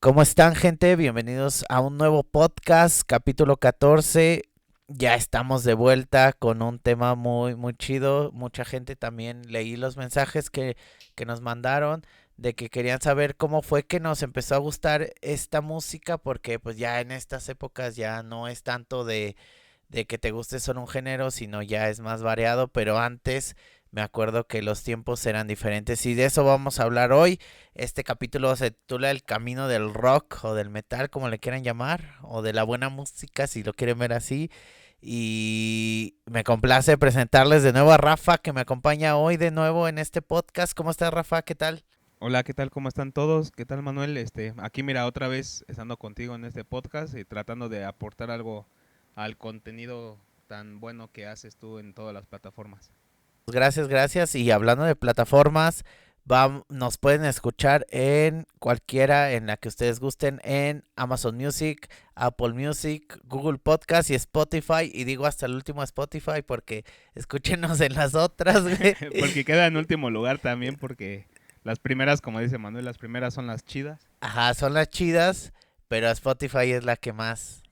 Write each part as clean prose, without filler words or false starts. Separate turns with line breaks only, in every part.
¿Cómo están, gente? Bienvenidos a un nuevo podcast, capítulo 14. Ya estamos de vuelta con un tema muy chido. Mucha gente también leí los mensajes que nos mandaron de que querían saber cómo fue que nos empezó a gustar esta música, porque pues ya en estas épocas ya no es tanto de que te guste solo un género, sino ya es más variado, pero antes me acuerdo que los tiempos eran diferentes y de eso vamos a hablar hoy. Este capítulo se titula El camino del rock o del metal, como le quieran llamar, o de la buena música, si lo quieren ver así. Y me complace presentarles de nuevo a Rafa, que me acompaña hoy de nuevo en este podcast. ¿Cómo estás, Rafa? ¿Qué tal?
Hola, ¿qué tal? ¿Cómo están todos? ¿Qué tal, Manuel? Aquí mira, otra vez estando contigo en este podcast y tratando de aportar algo al contenido tan bueno que haces tú en todas las plataformas.
Gracias, gracias. Y hablando de plataformas, nos pueden escuchar en cualquiera en la que ustedes gusten, en Amazon Music, Apple Music, Google Podcast y Spotify. Y digo hasta el último Spotify porque escúchenos en las otras, güey.
Porque queda en último lugar también porque las primeras, como dice Manuel, las primeras son las chidas.
Ajá, son las chidas, pero Spotify es la que más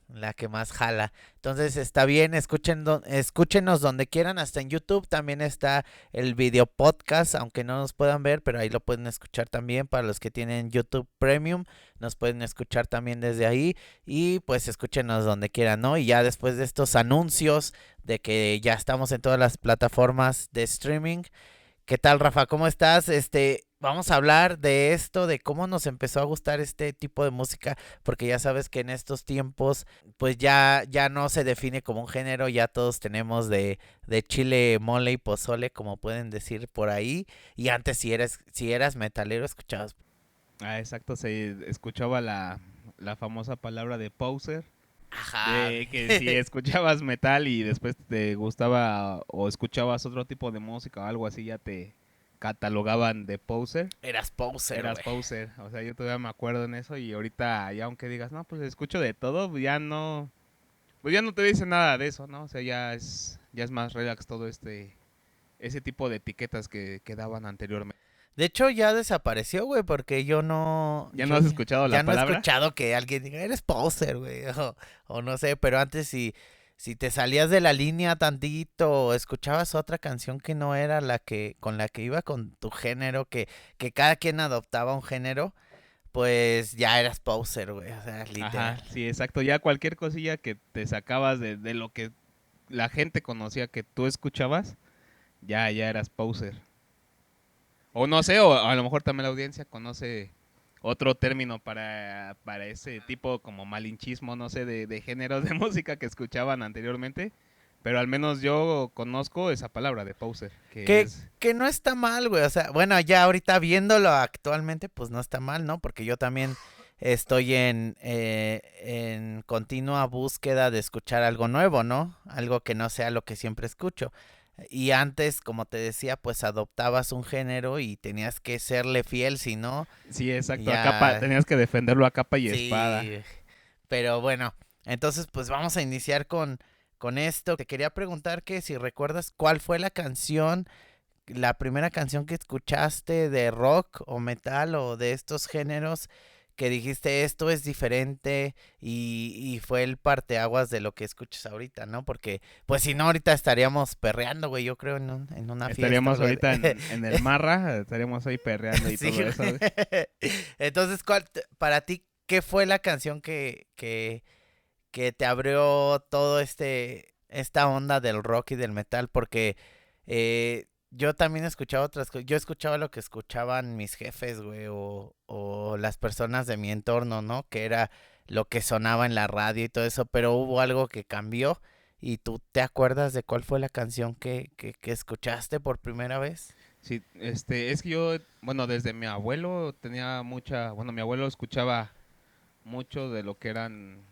jala. Entonces está bien, escúchenos donde quieran, hasta en YouTube también está el video podcast, aunque no nos puedan ver, pero ahí lo pueden escuchar también para los que tienen YouTube Premium, nos pueden escuchar también desde ahí y pues escúchenos donde quieran, ¿no? Y ya después de estos anuncios de que ya estamos en todas las plataformas de streaming. ¿Qué tal, Rafa? ¿Cómo estás? Vamos a hablar de esto, de cómo nos empezó a gustar este tipo de música, porque ya sabes que en estos tiempos, pues ya no se define como un género, ya todos tenemos de chile, mole y pozole, como pueden decir por ahí. Y antes, si eras metalero, escuchabas.
Ah, exacto, se escuchaba la famosa palabra de poser,
Ajá.
de que si escuchabas metal y después te gustaba o escuchabas otro tipo de música o algo así, ya te catalogaban de poser.
Eras poser,
Eras
güey.
poser, o sea, yo todavía me acuerdo en eso y ahorita ya aunque digas, no, pues escucho de todo, pues ya no te dice nada de eso, ¿no? O sea, ya es más relax todo ese tipo de etiquetas que daban anteriormente.
De hecho, ya desapareció, güey, porque yo no,
¿Ya no
yo
has escuchado la
ya no he
palabra?
escuchado que alguien diga, eres poser, güey, o no sé, pero antes si te salías de la línea tantito o escuchabas otra canción que no era con la que iba con tu género, que cada quien adoptaba un género, pues ya eras poser, güey, o sea, literal.
Ajá, sí, exacto, ya cualquier cosilla que te sacabas de lo que la gente conocía que tú escuchabas, ya eras poser. O no sé, o a lo mejor también la audiencia conoce otro término para ese tipo como malinchismo, no sé, de géneros de música que escuchaban anteriormente. Pero al menos yo conozco esa palabra de poser, que
Que,
es...
que no está mal, güey. O sea, bueno, ya ahorita viéndolo actualmente, pues no está mal, ¿no? Porque yo también estoy en continua búsqueda de escuchar algo nuevo, ¿no? Algo que no sea lo que siempre escucho. Y antes, como te decía, pues adoptabas un género y tenías que serle fiel, si no,
Sí, exacto,
ya,
tenías que defenderlo a capa y espada.
sí. Pero bueno, entonces pues vamos a iniciar con esto. Te quería preguntar que si recuerdas cuál fue la primera canción que escuchaste de rock o metal o de estos géneros que dijiste esto es diferente y fue el parteaguas de lo que escuchas ahorita, ¿no? Porque, pues si no, ahorita estaríamos perreando, güey, yo creo en una fiesta,
Estaríamos
algo.
ahorita en el Marra, estaríamos ahí perreando y
Sí,
todo eso.
güey. Entonces, para ti, qué fue la canción que te abrió todo esta onda del rock y del metal? Porque yo también escuchaba otras cosas. Yo escuchaba lo que escuchaban mis jefes, güey, o las personas de mi entorno, ¿no? Que era lo que sonaba en la radio y todo eso, pero hubo algo que cambió. ¿Y tú te acuerdas de cuál fue la canción que escuchaste por primera vez?
Sí, es que yo, bueno, desde mi abuelo bueno, mi abuelo escuchaba mucho de lo que eran,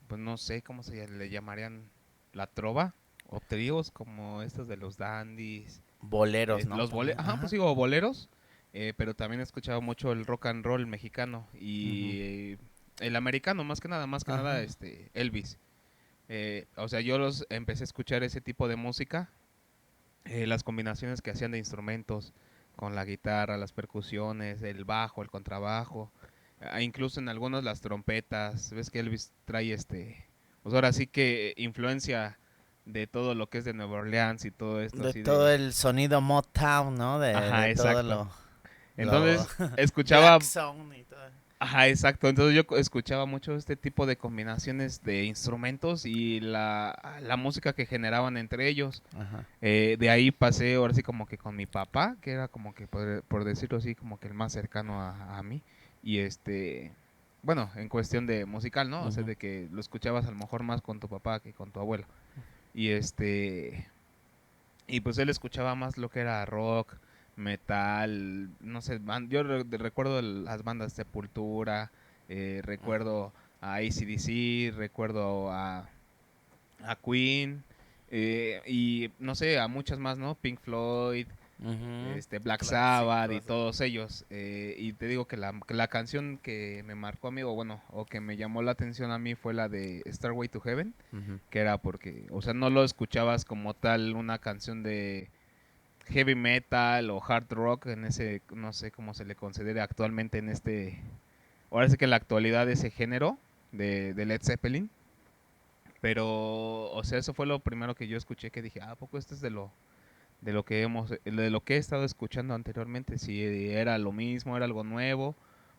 pues no sé cómo le llamarían, la trova o tríos como estos de los dandies,
Boleros, ¿no? También.
ajá, pues
Ajá.
digo boleros, pero también escuchaba mucho el rock and roll mexicano
Ujú.
y el americano más que nada,
Ajá.
Elvis. O sea, yo los empecé a escuchar ese tipo de música, las combinaciones que hacían de instrumentos con la guitarra, las percusiones, el bajo, el contrabajo. incluso en algunos las trompetas, ves que Elvis trae pues ahora sí que influencia de todo lo que es de Nueva Orleans y todo esto
De
así
todo
de...
el sonido Motown, ¿no? De
Ajá,
todo
exacto.
lo
Entonces
Black
escuchaba...
Sound y todo.
Ajá, exacto. Entonces yo escuchaba mucho este tipo de combinaciones de instrumentos y la música que generaban entre ellos.
Ajá.
De ahí pasé ahora sí como que con mi papá, que era como que por decirlo así, como que el más cercano a mí. Y bueno, en cuestión de musical, ¿no? O sea,
Ujú.
de que lo escuchabas a lo mejor más con tu papá que con tu abuelo. Y y pues él escuchaba más lo que era rock, metal, no sé, yo recuerdo las bandas Sepultura, recuerdo a AC/DC, recuerdo a Queen, y no sé, a muchas más, ¿no? Pink Floyd,
Ujú.
Black Sabbath y
Clásicos.
todos ellos. Y te digo que la canción que me marcó a mí, o bueno, o que me llamó la atención a mí fue la de Starway to Heaven,
Ujú.
que era porque, o sea, no lo escuchabas como tal una canción de heavy metal o hard rock en ese, no sé cómo se le considere actualmente en ahora sí que en la actualidad ese género de Led Zeppelin. Pero, o sea, eso fue lo primero que yo escuché que dije, ¿a poco esto es de lo que he estado escuchando anteriormente? Si era lo mismo, era algo nuevo,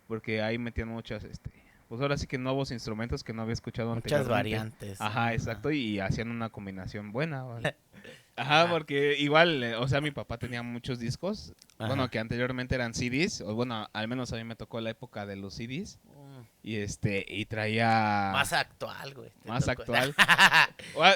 porque ahí metían muchas, pues ahora sí que nuevos instrumentos que no había escuchado
Muchas
anteriormente.
variantes, ¿no?
Ajá,
Ajá.
exacto, y hacían una combinación buena, ¿vale? Ajá,
Ajá.
porque igual, o sea, mi papá tenía muchos discos, bueno,
Ajá.
que anteriormente eran CDs, o bueno, al menos a mí me tocó la época de los CDs,
Mm.
y traía
Más actual, güey, te
más
tocó.
actual.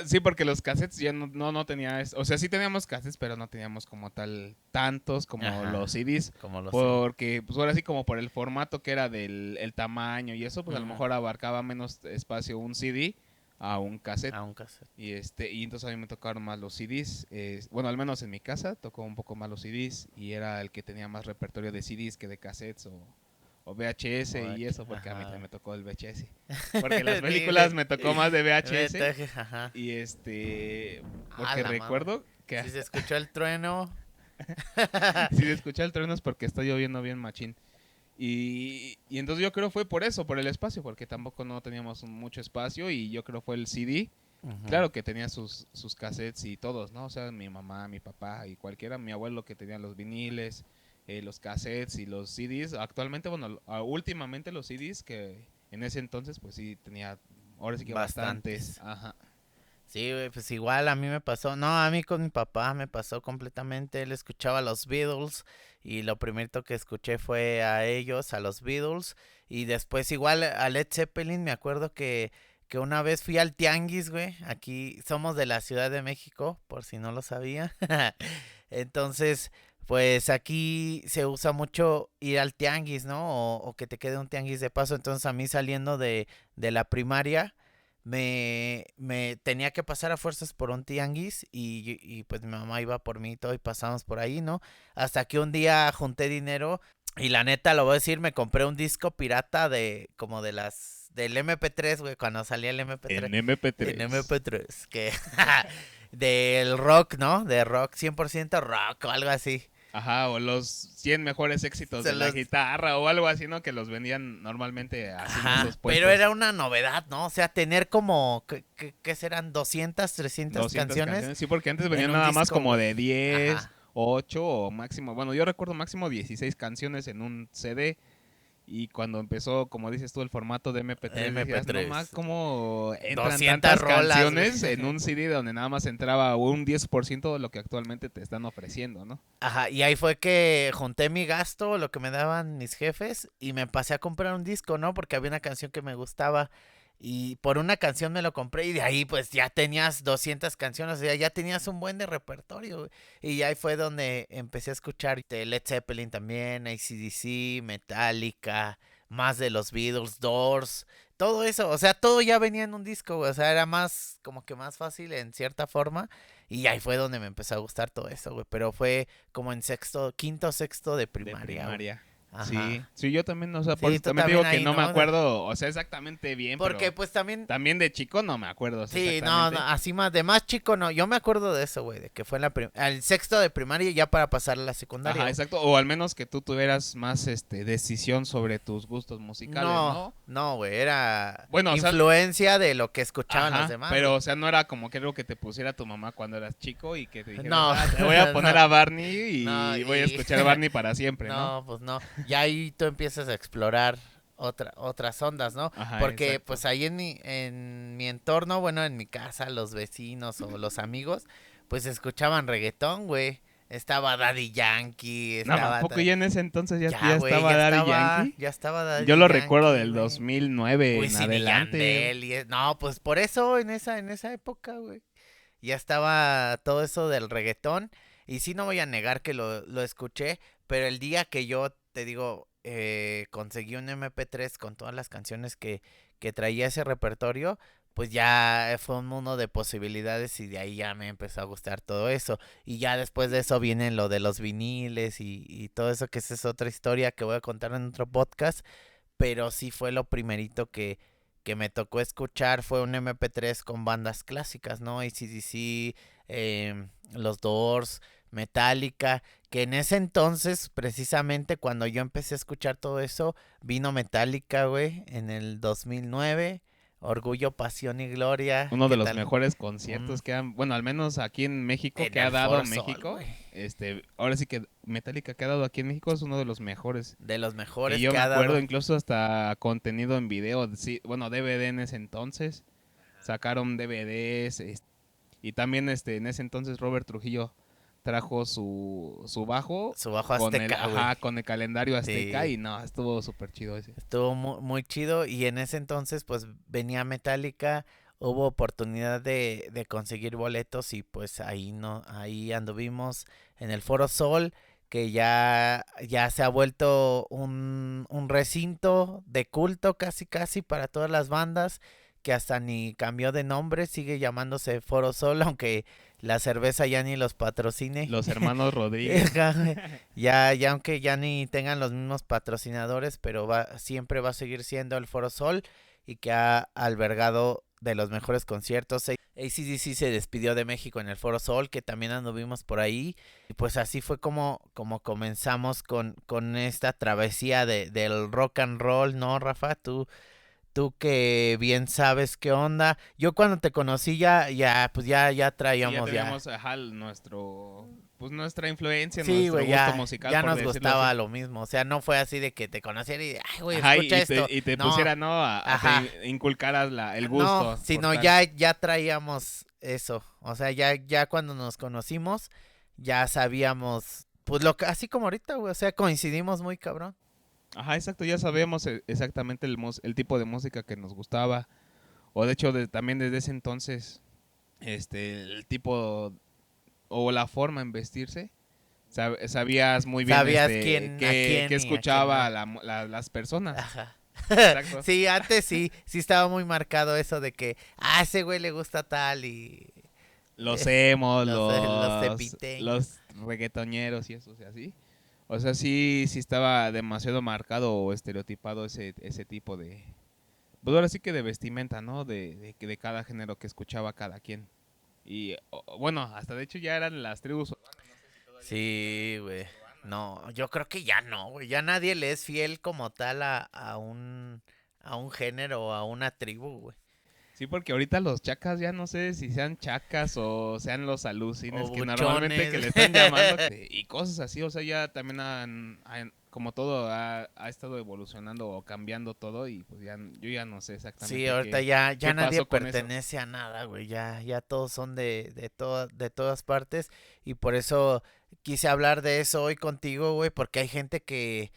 Sí, porque los cassettes ya no tenía, o sea, sí teníamos cassettes, pero no teníamos como tal tantos como los
Ajá.
CDs,
Como los CD.
porque pues ahora sí como por el formato que era del el tamaño y eso, pues a lo
Ujú.
mejor abarcaba menos espacio un CD a un cassette.
A un cassette.
Y entonces a mí me tocaron más los CDs, bueno, al menos en mi casa tocó un poco más los CDs y era el que tenía más repertorio de CDs que de cassettes o VHS y eso, porque a mí también
Ajá.
me tocó el VHS. Porque las
Sí,
películas
güey.
me tocó más de VHS
Vete, ajá.
y
A
porque
la madre.
recuerdo que
Si se escuchó el trueno.
si se escucha el trueno es porque está lloviendo bien machín. Y entonces yo creo fue por eso, por el espacio, porque tampoco no teníamos mucho espacio y yo creo fue el CD.
Ujú.
Claro que tenía sus cassettes y todos, ¿no? O sea, mi mamá, mi papá y cualquiera, mi abuelo que tenía los viniles, los cassettes y los CDs. Actualmente, bueno, últimamente los CDs que en ese entonces pues sí tenía, ahora sí que bastantes.
Bastantes.
Ajá.
Sí, güey, pues igual a mí me pasó. No, a mí con mi papá me pasó completamente. Él escuchaba a los Beatles y lo primero que escuché fue a ellos, a los Beatles. Y después igual a Led Zeppelin. Me acuerdo que una vez fui al Tianguis, güey. Aquí somos de la Ciudad de México, por si no lo sabía. Entonces, pues aquí se usa mucho ir al Tianguis, ¿no? O que te quede un Tianguis de paso. Entonces a mí saliendo de la primaria me tenía que pasar a fuerzas por un tianguis y pues mi mamá iba por mí y todo y pasamos por ahí, ¿no? Hasta que un día junté dinero y la neta lo voy a decir, me compré un disco pirata de como de del MP3, güey, cuando salía el MP3.
En
En
MP3.
MP3, que del rock, ¿no? De rock, 100% rock o algo así.
Ajá, o los 100 mejores éxitos
Se
de la
los
guitarra o algo así, ¿no? Que los vendían normalmente así en esos
Ajá, pero era
puestos.
una novedad, ¿no? O sea, tener como, ¿qué serán? 200, 300
200
canciones
canciones. Sí, porque antes
en
venían
un
nada más
disco,
como
güey.
de 10,
Ajá.
8 o máximo. Bueno, yo recuerdo máximo 16 canciones en un CD. Y cuando empezó, como dices tú, el formato de MP3, decías, no más,
MP3.
¿cómo entran
200
tantas
rolas, güey.
canciones en un CD donde nada más entraba un 10% de lo que actualmente te están ofreciendo, ¿no?
Ajá, y ahí fue que junté mi gasto, lo que me daban mis jefes, y me pasé a comprar un disco, ¿no? Porque había una canción que me gustaba. Y por una canción me lo compré y de ahí pues ya tenías 200 canciones, o sea, ya tenías un buen de repertorio, güey. Y ahí fue donde empecé a escuchar Led Zeppelin también, AC/DC, Metallica, más de los Beatles, Doors, todo eso, o sea, todo ya venía en un disco, güey, o sea, era más, como que más fácil en cierta forma. Y ahí fue donde me empezó a gustar todo eso, güey. Pero fue como en sexto, quinto, sexto de
De
primaria, güey.
primaria. Sí,
Ajá.
sí, yo también, o sea, por
Sí,
eso
tú
también
también
digo que
ahí,
no me
¿no?
acuerdo, o sea, exactamente bien,
Porque
pero
pues también,
también de chico no me acuerdo, o sea,
sí, no, no,
exactamente.
así más, de más chico no. Yo me acuerdo de eso, güey, de que fue en el sexto de primaria ya para pasar a la secundaria,
Ajá,
güey.
exacto, o al menos que tú tuvieras más, decisión sobre tus gustos musicales,
No,
¿no?
no, güey, era
Bueno, o sea,
influencia de lo que escuchaban los
ajá,
demás,
pero,
güey.
o sea, no era como que algo que te pusiera tu mamá cuando eras chico y que te dijeras,
No,
te voy a poner
no,
a Barney
no,
y voy a
y
escuchar Barney para siempre, ¿no?
no, pues no. Y ahí tú empiezas a explorar otras ondas, ¿no?
Ajá,
Porque
exacto.
pues ahí en mi entorno, bueno, en mi casa, los vecinos o los amigos, pues escuchaban reggaetón, güey. Estaba Daddy Yankee,
No, ¿a poco ya en ese entonces
ya,
ya
güey,
estaba Daddy Yankee?
ya estaba
Yo
Daddy
lo recuerdo
Yankee,
del
güey.
2009 en
Wisin y
adelante.
Yandel no, pues por eso en esa época, güey. Ya estaba todo eso del reggaetón. Y sí, no voy a negar que lo escuché, pero el día que yo, te digo, conseguí un MP3 con todas las canciones que traía ese repertorio, pues ya fue un mundo de posibilidades y de ahí ya me empezó a gustar todo eso. Y ya después de eso viene lo de los viniles y todo eso, que esa es otra historia que voy a contar en otro podcast, pero sí fue lo primerito que me tocó escuchar, fue un MP3 con bandas clásicas, ¿no? AC/DC, los Doors, Metallica, que en ese entonces, precisamente cuando yo empecé a escuchar todo eso, vino Metallica, güey, en el 2009, Orgullo, Pasión y Gloria,
Uno de
¿qué
los
tal?
mejores
Un,
conciertos que han, bueno, al menos aquí en México,
en
que ha
el
dado
Foro Sol,
México.
güey,
Ahora sí que Metallica que ha dado aquí en México es uno de los mejores.
de los
Que
mejores
yo
que
me
ha
acuerdo
dado.
incluso hasta contenido en video, sí, bueno, DVD en ese entonces. Sacaron DVDs, y también en ese entonces Robert Trujillo trajo su bajo
Su bajo
con el,
azteca, güey.
ajá, con el calendario azteca
Sí.
y no, estuvo súper chido ese.
Estuvo muy chido y en ese entonces pues venía Metallica, hubo oportunidad de conseguir boletos y pues ahí no, ahí anduvimos en el Foro Sol, que ya se ha vuelto un recinto de culto casi casi para todas las bandas, que hasta ni cambió de nombre, sigue llamándose Foro Sol, aunque la cerveza ya ni los patrocine.
Los hermanos Rodríguez.
Ya aunque ya ni tengan los mismos patrocinadores, pero siempre va a seguir siendo el Foro Sol y que ha albergado de los mejores conciertos. AC/DC se despidió de México en el Foro Sol, que también anduvimos por ahí. Y pues así fue como comenzamos con esta travesía del rock and roll, ¿no, Rafa? Tú que bien sabes qué onda. Yo cuando te conocí pues ya
Sí, ya
traíamos ya.
teníamos, ajá, nuestra influencia,
Sí,
nuestro
güey,
gusto
ya,
musical,
ya
por
nos
decirlo así.
gustaba lo mismo. O sea, no fue así de que te conociera y, ay, güey,
Ajá,
escucha esto.
y te
No,
pusiera, ¿no?
ajá,
Te inculcaras el
no,
gusto por
sino
tal.
ya traíamos eso. O sea, ya cuando nos conocimos, ya sabíamos, pues así como ahorita, güey. O sea, coincidimos muy cabrón.
Ajá, exacto, ya sabíamos exactamente el tipo de música que nos gustaba. O de hecho, también desde ese entonces, el tipo o la forma en vestirse, sabías muy bien
Sabías a
qué
quién y a quién
escuchaba
no.
las personas.
Ajá.
Exacto.
Sí, antes sí estaba muy marcado eso de que, a ese güey le gusta tal y
Los emos,
los epiteños.
los reggaetoneros y eso, o sea, sí. O sea, sí estaba demasiado marcado o estereotipado ese tipo de... Pues ahora sí que de vestimenta, ¿no? De cada género que escuchaba cada quien. Y bueno, hasta de hecho ya eran las tribus urbanas, no sé si todavía
Sí, güey.
tribus urbanas.
No, yo creo que ya no, güey. Ya nadie le es fiel como tal a un género o a una tribu, güey.
Sí, porque ahorita los chacas ya no sé si sean chacas o sean los alucines
O
que normalmente que
buchones.
le están llamando y cosas así, o sea, ya también como todo ha estado evolucionando o cambiando todo y pues ya yo ya no sé
Sí,
exactamente
ahorita ya
qué
nadie
pasó con eso.
pertenece a nada, güey. Ya todos son de todas partes. Y por eso quise hablar de eso hoy contigo, güey. Porque hay gente que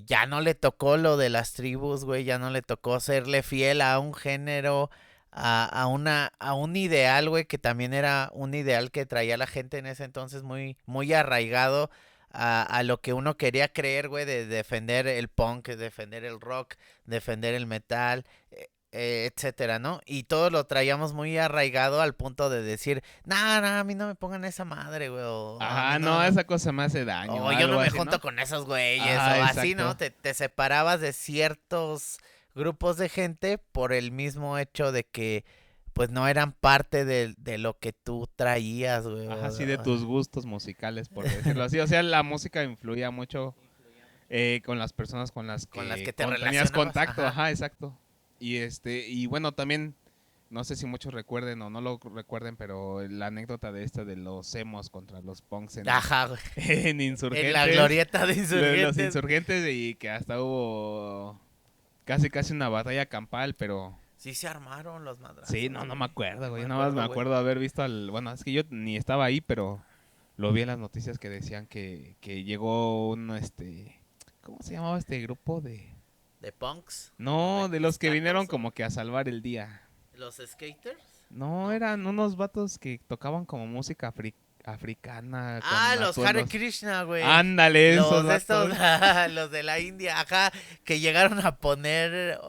ya no le tocó lo de las tribus, güey. Ya no le tocó serle fiel a un género, a un ideal, güey. Que también era un ideal que traía la gente en ese entonces muy arraigado a lo que uno quería creer, güey. De defender el punk, defender el rock, defender el metal. etcétera, ¿no? Y todos lo traíamos muy arraigado al punto de decir, no, no, a mí no me pongan esa madre, güey, o a mí
Ajá, no, esa cosa me hace daño,
o yo no
algo
me
así,
junto
¿no?
con esos güeyes,
Ajá,
o así, ¿no?
exacto.
Te separabas de ciertos grupos de gente por el mismo hecho de que, pues, no eran parte de lo que tú traías, güey.
Ajá, sí, de tus gustos musicales, por decirlo así. O sea, la música influía mucho con las personas con las
Con las
que
que te
tenías
relacionabas,
contacto,
ajá.
ajá, exacto. Y bueno, también, no sé si muchos recuerden o no lo recuerden, pero la anécdota de esta de los emos contra los punks
Ajá, güey.
en
En la
Insurgentes,
glorieta de
los
insurgentes.
Insurgentes y que hasta hubo casi una batalla campal, pero
Sí se armaron los
sí,
madrazos,
no me
güey.
acuerdo,
No me
güey. Nada más me
acuerdo, güey.
acuerdo haber visto bueno, es que yo ni estaba ahí, pero lo vi en las noticias que decían que llegó ¿cómo se llamaba este grupo de?
¿De punks? ¿O
No,
de
de los que vinieron
skatos?
como que a salvar el día.
¿Los skaters?
No,
¿No?
eran unos vatos que tocaban como música africana
Ah,
con
los Hare
atuendos.
Krishna, güey.
Ándale, esos
Los de estos,
vatos.
los de la India, ajá, que llegaron a poner,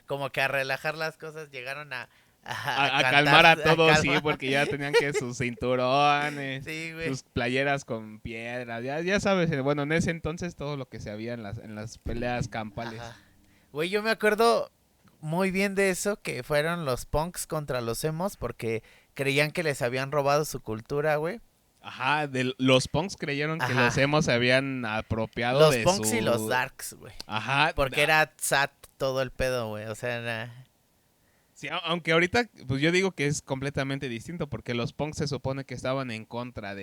como que a relajar las cosas, llegaron a
A
cantar,
calmar a
a
todos, sí,
calmar.
porque ya tenían que sus cinturones,
Sí, güey.
sus playeras con piedras, ya sabes, bueno, en ese entonces todo lo que se había en las peleas campales.
Ajá. Güey, yo me acuerdo muy bien de eso, que fueron los punks contra los emos, porque creían que les habían robado su cultura, güey.
Ajá, los punks creyeron que los
Ajá.
emos se habían apropiado
Los
de
punks y los
su...
darks, güey.
Ajá,
Porque era SAT todo el pedo, güey. O sea, era...
sí, aunque ahorita, pues yo digo que es completamente distinto, porque los punks se supone que estaban en contra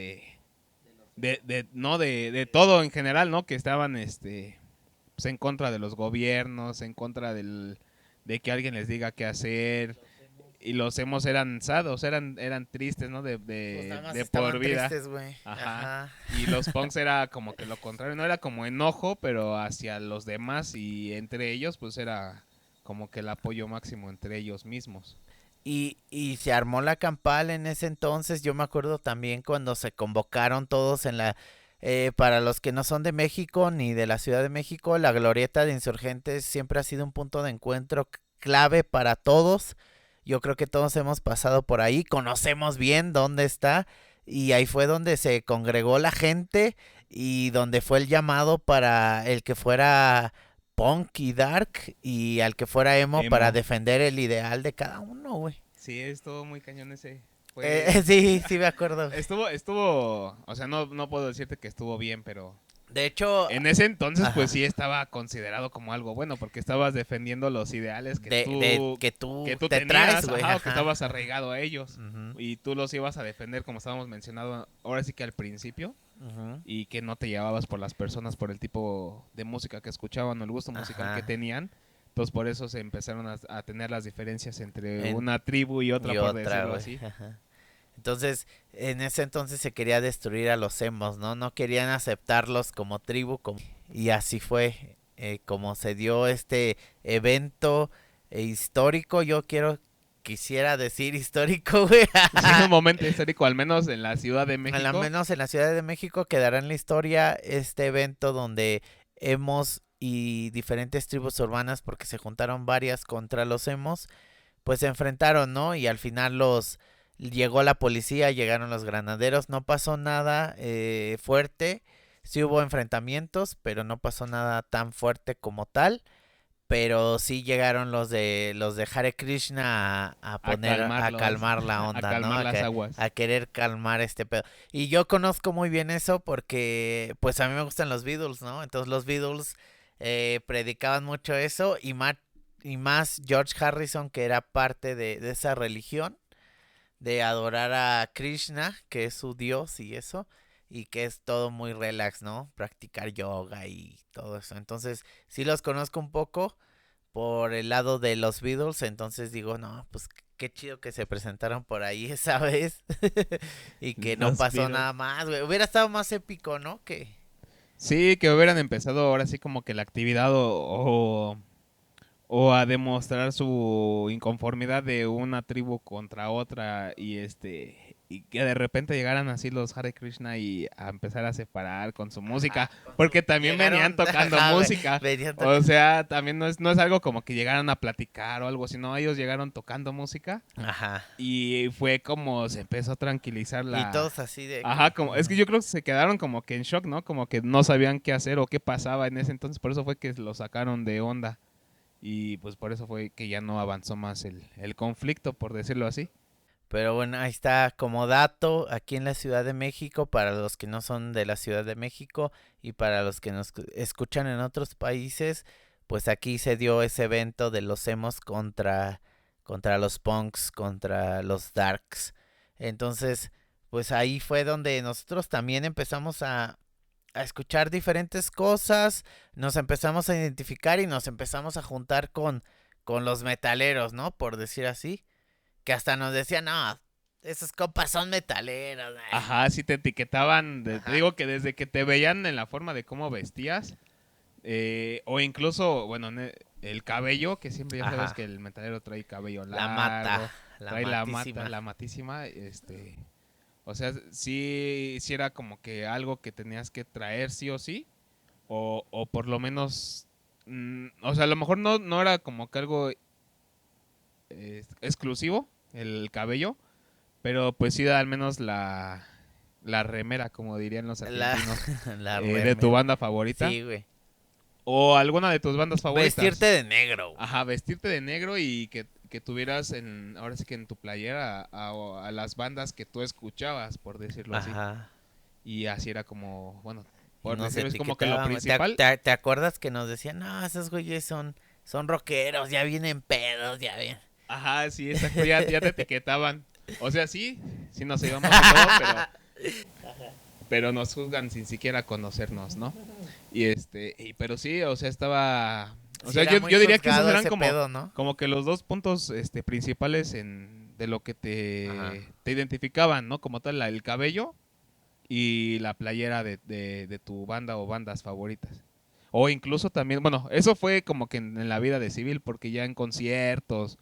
no, de todo en general, ¿no? Que estaban, pues en contra de los gobiernos, en contra de que alguien les diga qué hacer. Y los emos eran sados, eran tristes, ¿no?
Pues nada más
De por
estaban
vida.
tristes, güey.
Ajá.
Ajá.
Y los punks era como que lo contrario, no era como enojo, pero hacia los demás y entre ellos, pues era como que el apoyo máximo entre ellos mismos.
Y se armó la campal en ese entonces. Yo me acuerdo también cuando se convocaron todos en la... para los que no son de México ni de la Ciudad de México, la glorieta de insurgentes siempre ha sido un punto de encuentro clave para todos. Yo creo que todos hemos pasado por ahí, conocemos bien dónde está y ahí fue donde se congregó la gente y donde fue el llamado para el que fuera punk y dark y al que fuera emo para
Emo.
defender el ideal de cada uno, güey.
Sí, estuvo muy cañón ese. Fue...
Sí, sí me acuerdo.
o sea, no puedo decirte que estuvo bien, pero
De hecho,
en ese entonces pues
ajá,
sí estaba considerado como algo bueno, porque estabas defendiendo los ideales
de que
que
tú
tú
te traes,
tenías,
güey,
ajá, o que
ajá.
estabas arraigado a ellos.
Ujú,
Y tú los ibas a defender, como estábamos mencionando ahora sí que al principio,
ujú,
y que no te llevabas por las personas por el tipo de música que escuchaban o el gusto musical que
ajá.
tenían. Entonces por eso se empezaron a tener las diferencias entre
En-
una tribu y otra,
y
por
otra,
decirlo
güey.
así.
Ajá. Entonces, en ese entonces se quería destruir a los emos, ¿no? No querían aceptarlos como tribu, y así fue como se dio este evento histórico. Quisiera decir histórico, güey.
Sí, un momento histórico, al menos en la Ciudad de
Al
México.
menos en la Ciudad de México quedará en la historia este evento donde emos y diferentes tribus urbanas, porque se juntaron varias contra los emos, pues se enfrentaron, ¿no? Y al final llegó la policía, llegaron los granaderos, no pasó nada fuerte, sí hubo enfrentamientos, pero no pasó nada tan fuerte como tal. Pero sí llegaron los de Hare Krishna a
A
poner, a
calmarlos,
calmar la
a
onda, ¿no?
calmar las aguas.
A querer calmar este pedo. Y yo conozco muy bien eso porque, pues a mí me gustan los Beatles, ¿no? Entonces los Beatles predicaban mucho eso y más George Harrison, que era parte de esa religión, de adorar a Krishna, que es su dios y eso, y que es todo muy relax, ¿no? Practicar yoga y todo eso. Entonces, sí los conozco un poco por el lado de los Beatles, entonces digo, no, pues qué chido que se presentaron por ahí esa vez y que no
Los
pasó
Beatles.
nada más, güey. Hubiera estado más épico, ¿no? Que...
Sí, que hubieran empezado ahora sí como que la actividad o a demostrar su inconformidad de una tribu contra otra y que de repente llegaran así los Hare Krishna y a empezar a separar con su música,
Ajá,
porque también venían tocando
ajá,
música.
venían
O sea, también no es algo como que llegaran a platicar o algo, sino ellos llegaron tocando música
Ajá.
y fue como se empezó a tranquilizar
Y
la...
todos así de
Ajá,
que...
como, es que yo creo que se quedaron como que en shock, ¿no? Como que no sabían qué hacer o qué pasaba en ese entonces, por eso fue que lo sacaron de onda. Y pues por eso fue que ya no avanzó más el conflicto, por decirlo así.
Pero bueno, ahí está como dato aquí en la Ciudad de México para los que no son de la Ciudad de México y para los que nos escuchan en otros países, pues aquí se dio ese evento de los emos contra los punks, contra los darks. Entonces, pues ahí fue donde nosotros también empezamos a escuchar diferentes cosas, nos empezamos a identificar y nos empezamos a juntar con los metaleros, ¿no? Por decir así. Que hasta nos decían, no, esos compas son metaleros.
Ajá, sí te etiquetaban, te
Ajá,
digo que desde que te veían en la forma de cómo vestías, o incluso, bueno, el cabello, que siempre ya sabes
ajá.
que el metalero trae cabello
La mata,
largo,
la
trae la mata,
matísima.
la matísima, o sea, sí era como que algo que tenías que traer sí o sí, o por lo menos, o sea, a lo mejor no era como que algo exclusivo, el cabello, pero pues sí da al menos la remera, como dirían los
La,
argentinos,
la
de tu
remera.
banda favorita,
Sí, güey.
o alguna de tus bandas
Vestirte
favoritas.
de negro, güey.
Ajá, vestirte de negro y que tuvieras ahora sí que en tu playera a las bandas que tú escuchabas, por decirlo así.
Ajá.
Y así era como, bueno,
Y
por
nos
decirlo, es como que lo
etiquetaban, güey.
principal.
Te acuerdas que nos decían, no, esos güeyes son rockeros, ya vienen pedos, ya vienen.
Ajá, sí, exacto, ya te etiquetaban. O sea, sí nos íbamos y todo, pero nos juzgan sin siquiera conocernos, ¿no? Pero sí, o sea, o
Sí,
sea,
era muy
yo diría que esos
juzgado
eran
ese pedo, ¿no?
como que los dos puntos, principales de lo que
Ajá.
te identificaban, ¿no? Como tal, el cabello y la playera de tu banda o bandas favoritas. O incluso también, bueno, eso fue como que en la vida de civil, porque ya en conciertos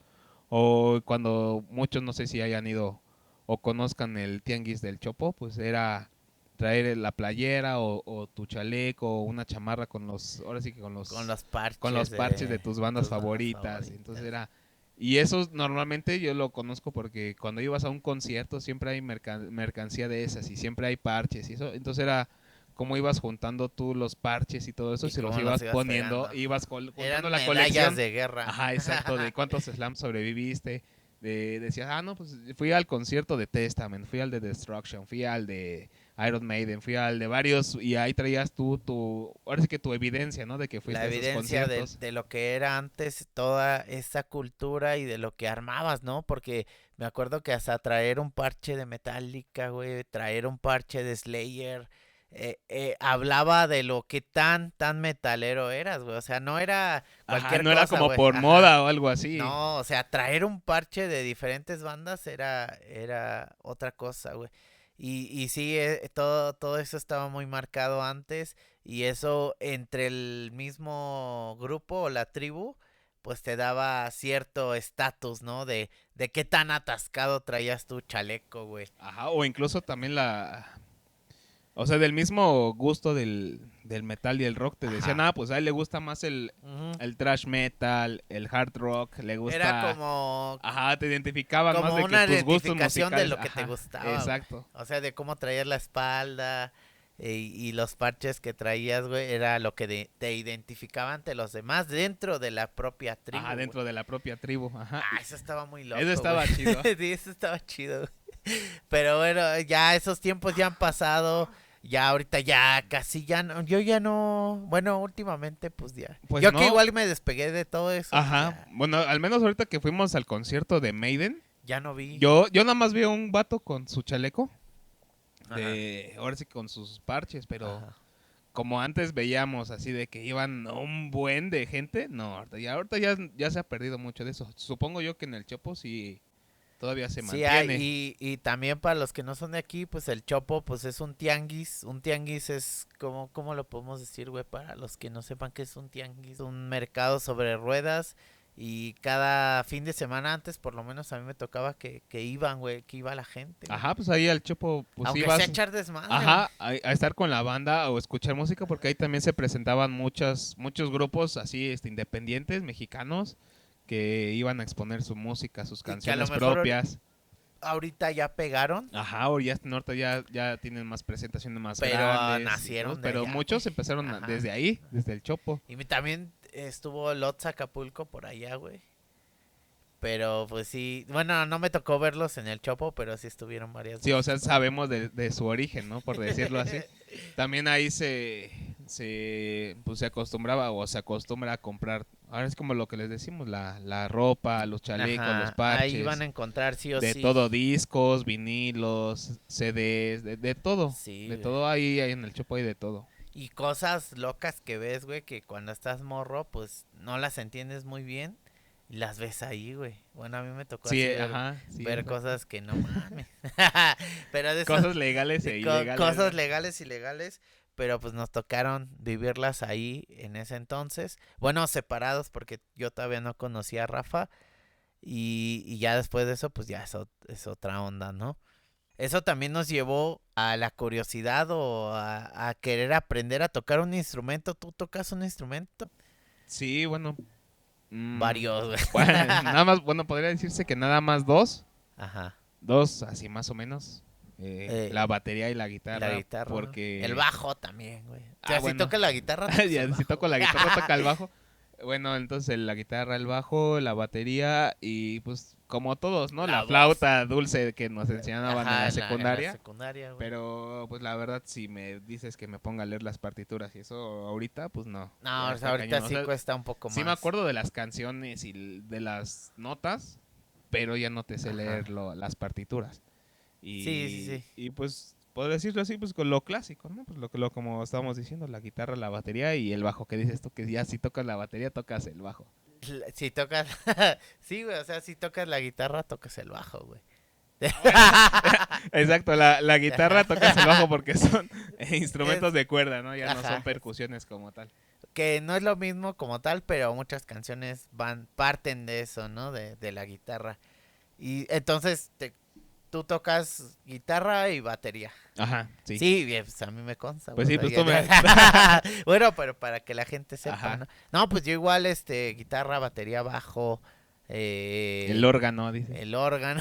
o cuando muchos no sé si hayan ido o conozcan el tianguis del Chopo, pues era traer la playera o tu chaleco o una chamarra con ahora sí que
Con los
con los
parches
parches de
de
tus bandas
tus bandas
favoritas. Entonces
favoritas.
y eso normalmente yo lo conozco porque cuando ibas a un concierto siempre hay mercancía de esas y siempre hay parches y eso. Entonces era como ibas juntando tú los parches y todo eso,
Y
se los
cómo los
ibas
ibas
poniendo,
pegando.
ibas juntando
Eran
la
medallas
colección.
de guerra.
Ajá, exacto, de cuántos slams sobreviviste. Decías, no, pues fui al concierto de Testament, fui al de Destruction, fui al de Iron Maiden, fui al de varios, y ahí traías ahora sí que tu evidencia, ¿no? De que fuiste
La
a esos
evidencia
conciertos.
de lo que era antes toda esa cultura y de lo que armabas, ¿no? Porque me acuerdo que hasta traer un parche de Metallica, güey, traer un parche de Slayer, hablaba de lo que tan metalero eras, güey. O sea, no era
Ajá,
cualquier
no era
cosa,
como
güey.
por
Ajá.
moda o algo así.
No, o sea, traer un parche de diferentes bandas era otra cosa, güey. Y sí, todo eso estaba muy marcado antes y eso entre el mismo grupo o la tribu, pues te daba cierto estatus, ¿no? De qué tan atascado traías tu chaleco, güey.
Ajá, o incluso también o sea, del mismo gusto del metal y el rock, te decían,
Ajá.
pues a él le gusta más
Ujú.
el thrash metal, el hard rock, le
Era
gusta. Ajá, te identificaban más
como
de que
una
tus gustos
identificación de
musicales.
lo que te
Ajá,
gustaba, güey.
exacto.
O sea, de cómo traías la espalda y los parches que traías, güey, era lo que te identificaba ante los demás dentro de la propia tribu,
Ajá,
güey.
dentro de la propia tribu. Ajá.
Ah, eso estaba muy
Eso
loco, güey.
estaba chido.
Sí, eso estaba chido, güey. Pero bueno, ya esos tiempos ya han pasado. Ya ahorita ya casi ya no, yo ya no, bueno, últimamente pues ya.
Pues
Yo que
no.
igual me despegué de todo eso, pues
Ajá.
ya,
Bueno, al menos ahorita que fuimos al concierto de Maiden,
ya no vi.
yo nada más vi a un vato con su chaleco,
Ajá,
ahora sí con sus parches, pero
ajá.
como antes veíamos así de que iban un buen de gente, no, ahorita ya se ha perdido mucho de eso. Supongo yo que en el Chopo sí todavía se
Sí hay,
mantiene.
y también para los que no son de aquí, pues el Chopo, pues es un tianguis. Un tianguis es, ¿cómo lo podemos decir, güey? Para los que no sepan qué es un tianguis. Un mercado sobre ruedas Y cada fin de semana antes, por lo menos a mí me tocaba que iban, güey, que iba la gente, güey.
Ajá, pues ahí al Chopo, pues
Aunque sea
ibas,
echar desmadre, güey.
ajá, a estar con la banda o escuchar música, porque ahí también se presentaban muchos grupos así, independientes, mexicanos, que iban a exponer su música, sus
Y que a lo
canciones
mejor
propias.
ahorita ya pegaron,
Ajá, o ya ahorita ya tienen más presentaciones más
pero
grandes y todo,
nacieron de
pero
allá, güey.
muchos empezaron
Ajá.
desde ahí, desde el Chopo.
También estuvo Lotz Acapulco por allá, güey. Pero pues sí, bueno, no me tocó verlos en el Chopo, pero sí estuvieron varias
Sí, o
veces
sea,
por allá.
sabemos de su origen, ¿no? Por decirlo así. También ahí pues se acostumbraba o se acostumbra a comprar, ahora es como lo que les decimos, la ropa, los chalecos, los
Ajá, ahí van a
parches,
encontrar sí o
de
sí.
todo, discos, vinilos, CDs, de todo.
Sí,
De
güey.
todo ahí en el Chopo hay de todo.
Y cosas locas que ves, güey, que cuando estás morro, pues no las entiendes muy bien y las ves ahí, güey. Bueno, a mí me tocó
Sí,
así ver,
ajá, sí,
ver
exacto.
cosas que no mames. Pero de eso,
Cosas legales e ilegales,
cosas
¿verdad?
legales y ilegales, pero pues nos tocaron vivirlas ahí en ese entonces. Bueno, separados porque yo todavía no conocía a Rafa y ya después de eso, pues ya es otra onda, ¿no? Eso también nos llevó a la curiosidad o a querer aprender a tocar un instrumento. ¿Tú tocas un instrumento?
Sí, bueno,
Varios, güey.
nada más, bueno, podría decirse que nada más
Ajá.
dos, así más o menos,
Eh,
la batería y la
la
guitarra,
guitarra. El
porque,
bajo también, güey. O sea, si
bueno,
tocas la guitarra, tocas el
ya si
bajo,
toco
güey.
la guitarra, toca el bajo. Bueno, entonces la guitarra, el bajo, la batería y pues como todos, ¿no? La
La voz.
flauta dulce que nos enseñaban en
Ajá,
la
en la
secundaria.
secundaria, güey.
Pero pues la verdad, si me dices que me ponga a leer las partituras y eso ahorita, pues no,
No,
ya
o sea,
está
ahorita
cañón. O
sí
sea,
cuesta un poco
sí me
más.
acuerdo de las canciones y de las notas, pero ya no te sé
Ajá.
leer las partituras.
Sí, sí, sí.
Y pues, puedo decirlo así, pues con lo clásico, ¿no? Pues como estábamos diciendo, la guitarra, la batería y el bajo, que dices tú que ya si tocas la batería, tocas el bajo.
Si tocas. Sí, güey, o sea, si tocas la guitarra, tocas el bajo, güey.
Ah, bueno, exacto, la guitarra tocas el bajo porque son
Es,
instrumentos de cuerda, ¿no? Ya no son
ajá.
percusiones como tal.
Que no es lo mismo como tal, pero muchas canciones parten de eso, ¿no? De la guitarra. Y entonces tú tocas guitarra y batería.
Ajá, sí.
Sí, bien, pues a mí me consta,
Pues
güey. O
sí,
sea,
pues tú me...
bueno, pero para que la gente sepa,
Ajá,
¿no? No, pues yo igual, guitarra, batería, bajo,
el órgano, dices.
el órgano.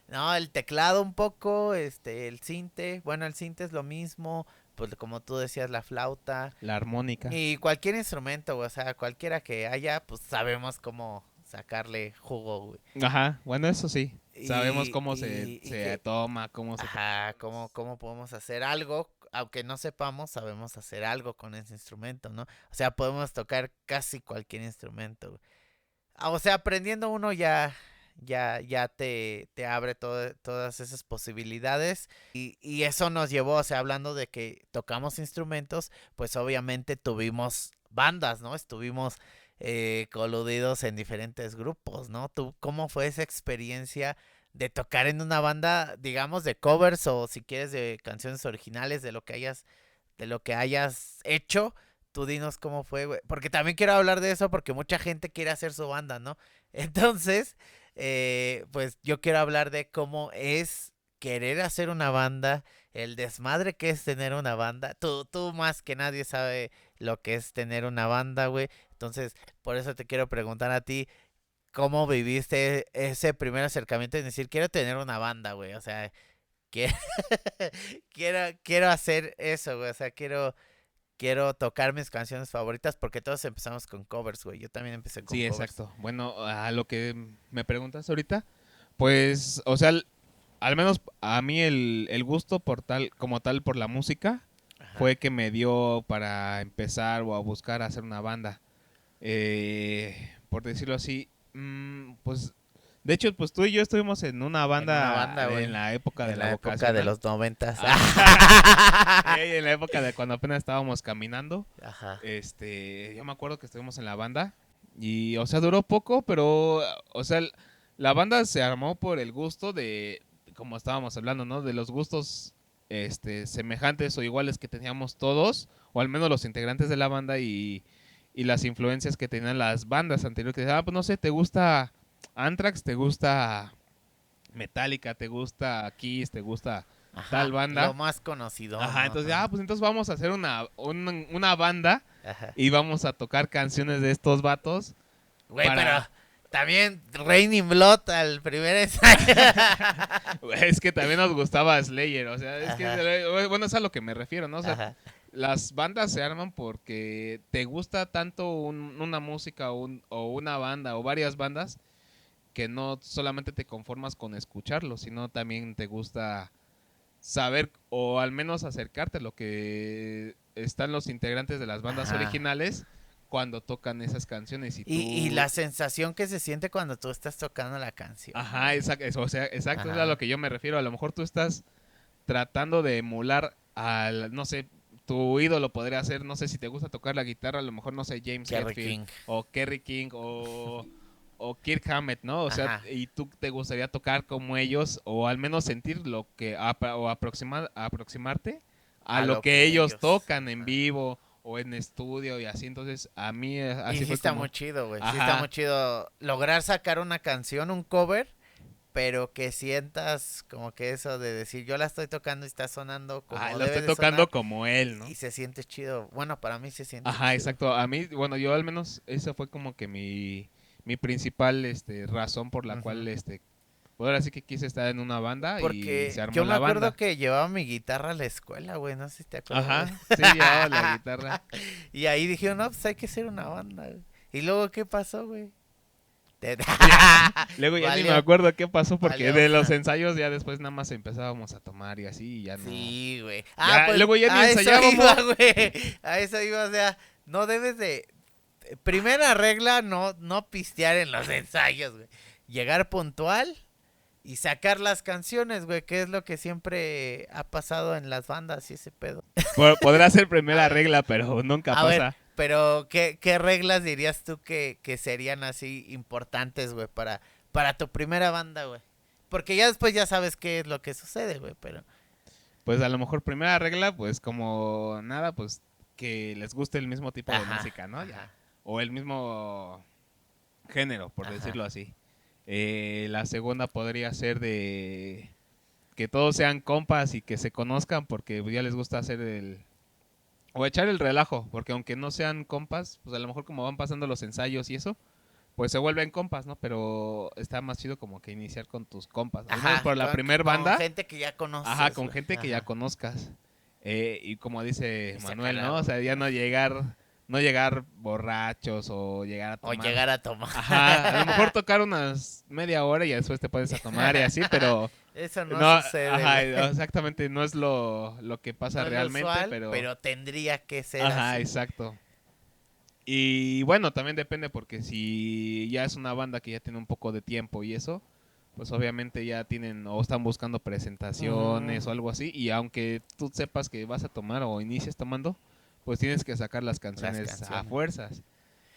No, el teclado un poco, el cinte. Bueno, el cinte es lo mismo. Pues como tú decías, la flauta.
La armónica.
Y cualquier instrumento, güey, o sea, cualquiera que haya, pues sabemos cómo sacarle jugo, güey.
Ajá, bueno, eso sí. Sabemos
Y,
cómo
y
se
que,
toma, cómo se...
ajá, cómo podemos hacer algo, aunque no sepamos, sabemos hacer algo con ese instrumento, ¿no? O sea, podemos tocar casi cualquier instrumento, güey. O sea, aprendiendo uno ya te abre todas esas posibilidades. Y eso nos llevó, o sea, hablando de que tocamos instrumentos, pues obviamente tuvimos bandas, ¿no? Estuvimos coludidos en diferentes grupos, ¿no? ¿Tú cómo fue esa experiencia de tocar en una banda, digamos, de covers o si quieres de canciones originales, de lo que hayas hecho? Tú dinos cómo fue, güey. Porque también quiero hablar de eso porque mucha gente quiere hacer su banda, ¿no? Entonces, pues yo quiero hablar de cómo es querer hacer una banda, el desmadre que es tener una banda. Tú más que nadie sabe lo que es tener una banda, güey. Entonces, por eso te quiero preguntar a ti, ¿cómo viviste ese primer acercamiento en decir, quiero tener una banda, güey? O sea, quiero, quiero hacer eso, güey. O sea, quiero tocar mis canciones favoritas porque todos empezamos con covers, güey. Yo también empecé con
Sí,
covers.
exacto. Bueno, a lo que me preguntas ahorita, pues, o sea, al menos a mí el gusto por tal, como tal, por la música,
Ajá.
fue que me dio para empezar o a buscar hacer una banda. Por decirlo así, pues, de hecho, pues tú y yo estuvimos en una
En una
banda
banda,
en
güey.
la época de
En
la
la época de
vocacional.
los 90s.
Ajá. En la época de cuando apenas estábamos caminando.
Ajá.
Yo me acuerdo que estuvimos en la banda y, o sea, duró poco, pero, o sea, la banda se armó por el gusto de, como estábamos hablando, ¿no? De los gustos, semejantes o iguales que teníamos todos, o al menos los integrantes de la banda y las influencias que tenían las bandas anteriores. Que decían, pues no sé, ¿te gusta Anthrax? ¿Te gusta Metallica? ¿Te gusta Kiss? ¿Te gusta tal
Ajá, lo
banda?
más conocido,
Ajá,
¿no?
entonces,
Ajá.
pues entonces vamos a hacer una banda
Ajá.
y vamos a tocar canciones de estos vatos
Güey, pero
para...
también Raining Blood al primer ensayo.
Es que también nos gustaba Slayer, o sea, es que,
Ajá,
bueno, es a lo que me refiero, ¿no? O sea,
ajá.
las bandas se arman porque te gusta tanto una música o una banda o varias bandas que no solamente te conformas con escucharlo, sino también te gusta saber o al menos acercarte a lo que están los integrantes de las bandas
Ajá.
originales cuando tocan esas canciones y
Y
tú...
la sensación que se siente cuando tú estás tocando la canción,
Ajá,
güey.
exacto, o sea, exacto, es a lo
Ajá.
que yo me refiero. A lo mejor tú estás tratando de emular al, no sé, tu ídolo podría ser, no sé si te gusta tocar la guitarra, a lo mejor, no sé, James
Kerry
Hetfield
King.
o Kerry King o Kirk Hammett, ¿no? O sea,
Ajá.
y tú te gustaría tocar como ellos o al menos sentir lo que, o aproximarte a
A
lo
lo
que
que
ellos
ellos.
tocan en
Ajá.
vivo o en estudio y así. Entonces, a mí
Y
así
sí
fue
está muy
como,
chido, güey. Sí está muy
ajá,
chido lograr sacar una canción, un cover, pero que sientas como que eso de decir, yo la estoy tocando y está sonando
ajá,
como
lo
debe
estoy
de
tocando
sonar
como él,
y
¿no?
se siente chido. Bueno, para mí se siente
Ajá,
chido.
exacto. A mí, bueno, yo al menos esa fue como que mi principal razón por la cual
Ujú.
pues ahora sí que quise estar en una banda y se
Porque
armó
yo me
la
acuerdo
banda.
que llevaba mi guitarra a la escuela, güey. No sé si te acuerdas, güey.
Ajá, sí, llevaba la guitarra.
Y ahí dijeron, no, pues hay que hacer una banda, güey. Y luego, ¿qué pasó, güey? Te-
Ya, luego ya ni me
Valió,
acuerdo qué pasó porque
valió.
de los ensayos ya después nada más empezábamos a tomar y así y ya no.
Sí, güey. Ah,
Ya,
pues
luego ya ni
a eso iba,
ensayábamos.
güey. A eso iba, o sea, no debes de... Primera regla, no pistear en los ensayos, güey. Llegar puntual y sacar las canciones, güey, que es lo que siempre ha pasado en las bandas y ese pedo.
Podrá ser
A
primera
ver,
regla, pero nunca
a ver,
pasa.
pero ¿qué reglas dirías tú que serían así importantes, güey, para tu primera banda, güey? Porque ya después ya sabes qué es lo que sucede, güey, pero...
Pues a lo mejor primera regla, pues como nada, pues que les guste el mismo tipo de
Ajá,
música, ¿no? Ya.
ajá,
O el mismo género, por
ajá.
decirlo así. La segunda podría ser de que todos sean compas y que se conozcan porque ya les gusta hacer o echar el relajo, porque aunque no sean compas, pues a lo mejor como van pasando los ensayos y eso, pues se vuelven compas, ¿no? Pero está más chido como que iniciar con tus compas. Al menos
Ajá,
por la primer
con
banda,
gente que ya
ajá,
conoces,
con
güey.
gente que ya
Ajá.
conozcas. Y como dice
Y
Manuel,
sacarla,
¿no? O
güey.
sea, ya no llegar borrachos o llegar a
O
tomar.
llegar a tomar.
Ajá, a lo mejor tocar unas media hora y después te pones a tomar y así, pero
Eso no
no,
sucede,
ajá,
güey.
exactamente, no es lo que pasa
No es lo
realmente,
usual,
pero,
pero tendría que ser
ajá,
así, güey.
exacto. Y bueno, también depende porque si ya es una banda que ya tiene un poco de tiempo y eso, pues obviamente ya tienen o están buscando
Ujú.
presentaciones o algo así, y aunque tú sepas que vas a tomar o inicies tomando, pues tienes que sacar las
Las
canciones a
canciones.
fuerzas.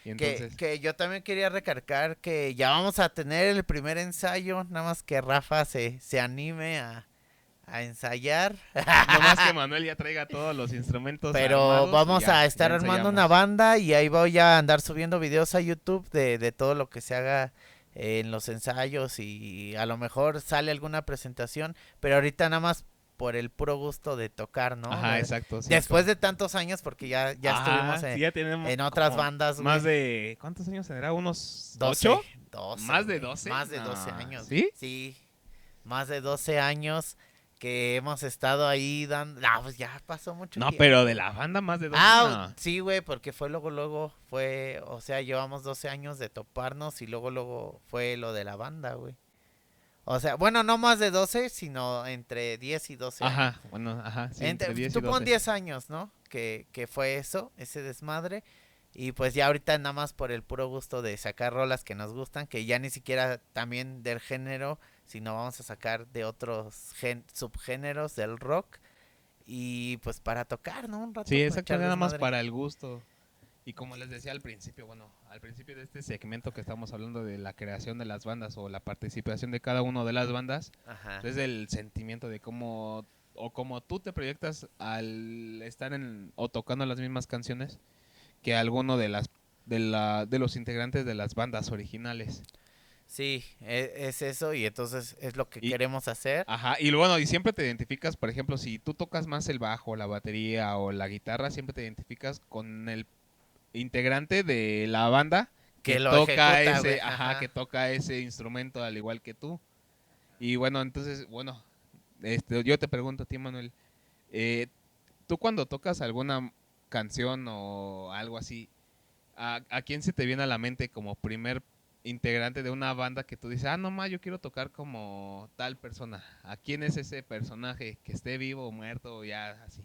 Y entonces,
Que yo también quería recargar que ya vamos a tener el primer ensayo, nada más que Rafa se anime a ensayar.
nomás que Manuel ya traiga todos los instrumentos
Pero
armados y
vamos a
ya
estar armando una
ensayamos.
banda y ahí voy a andar subiendo videos a YouTube de todo lo que se haga en los ensayos y a lo mejor sale alguna presentación, pero ahorita nada más por el puro gusto de tocar, ¿no?
Ajá, exacto, sí,
Después de tantos años, porque ya estuvimos
ajá, sí, ya tenemos
en otras
como
bandas,
más
güey.
de, ¿cuántos años tendrá? ¿Unos
12
8?
12
¿Más de
güey.
12?
Más de 12
No,
años, güey.
¿sí?
Sí, más de 12 años que hemos estado ahí dando... No, pues ya pasó mucho
No, pero de
tiempo.
la banda más de 12
Ah,
no.
sí, güey, porque fue luego, fue, o sea, llevamos 12 años de toparnos y luego fue lo de la banda, güey. O sea, bueno, no más de 12 sino entre 10 y 12 años.
Ajá, bueno, ajá, sí, entre 10 y
Tú pon
12.
10 años, ¿no? Que fue eso, ese desmadre. Y pues ya ahorita nada más por el puro gusto de sacar rolas que nos gustan, que ya ni siquiera también del género, sino vamos a sacar de otros subgéneros del rock. Y pues para tocar, ¿no? Un
Sí,
rato,
exacto,
echar
nada más
desmadre.
para el gusto. Y como les decía al principio, bueno, al principio de este segmento que estamos hablando de la creación de las bandas o la participación de cada uno de las bandas,
Ajá.
es el sentimiento de cómo o cómo tú te proyectas al estar o tocando las mismas canciones que alguno de las de los integrantes de las bandas originales.
Sí, es eso y entonces es lo que
Y,
queremos hacer.
ajá, y bueno, y siempre te identificas, por ejemplo, si tú tocas más el bajo, la batería o la guitarra, siempre te identificas con el integrante de la banda que
Que lo
toca
ejecuta, güey.
ese, ajá, que
Ajá.
toca ese instrumento al igual que tú. Y bueno, entonces, bueno, yo te pregunto a ti, Manuel, eh, tú cuando tocas alguna canción o algo así, ¿a quién se te viene a la mente como primer integrante de una banda que tú dices, ah, no más, yo quiero tocar como tal persona? ¿A quién es ese personaje que esté vivo o muerto o ya así?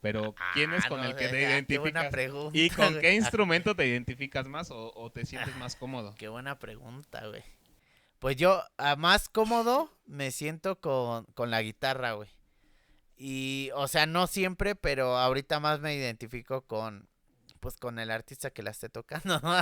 Pero ¿quién es con
No
el que
sé,
te
qué buena
identificas? ¿Y
pregunta,
con
güey.
qué instrumento te identificas más o te
Ah,
sientes más cómodo?
qué buena pregunta, güey. Pues yo, más cómodo, me siento con la guitarra, güey. Y, o sea, no siempre, pero ahorita más me identifico pues con el artista que la esté tocando, ¿no?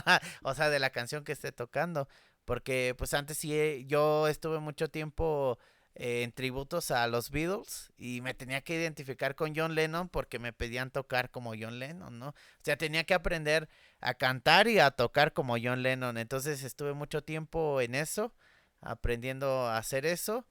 O sea, de la canción que esté tocando. Porque, pues antes sí, yo estuve mucho tiempo en tributos a los Beatles y me tenía que identificar con John Lennon porque me pedían tocar como John Lennon, ¿no? O sea, tenía que aprender a cantar y a tocar como John Lennon. Entonces estuve mucho tiempo en eso, aprendiendo a hacer eso.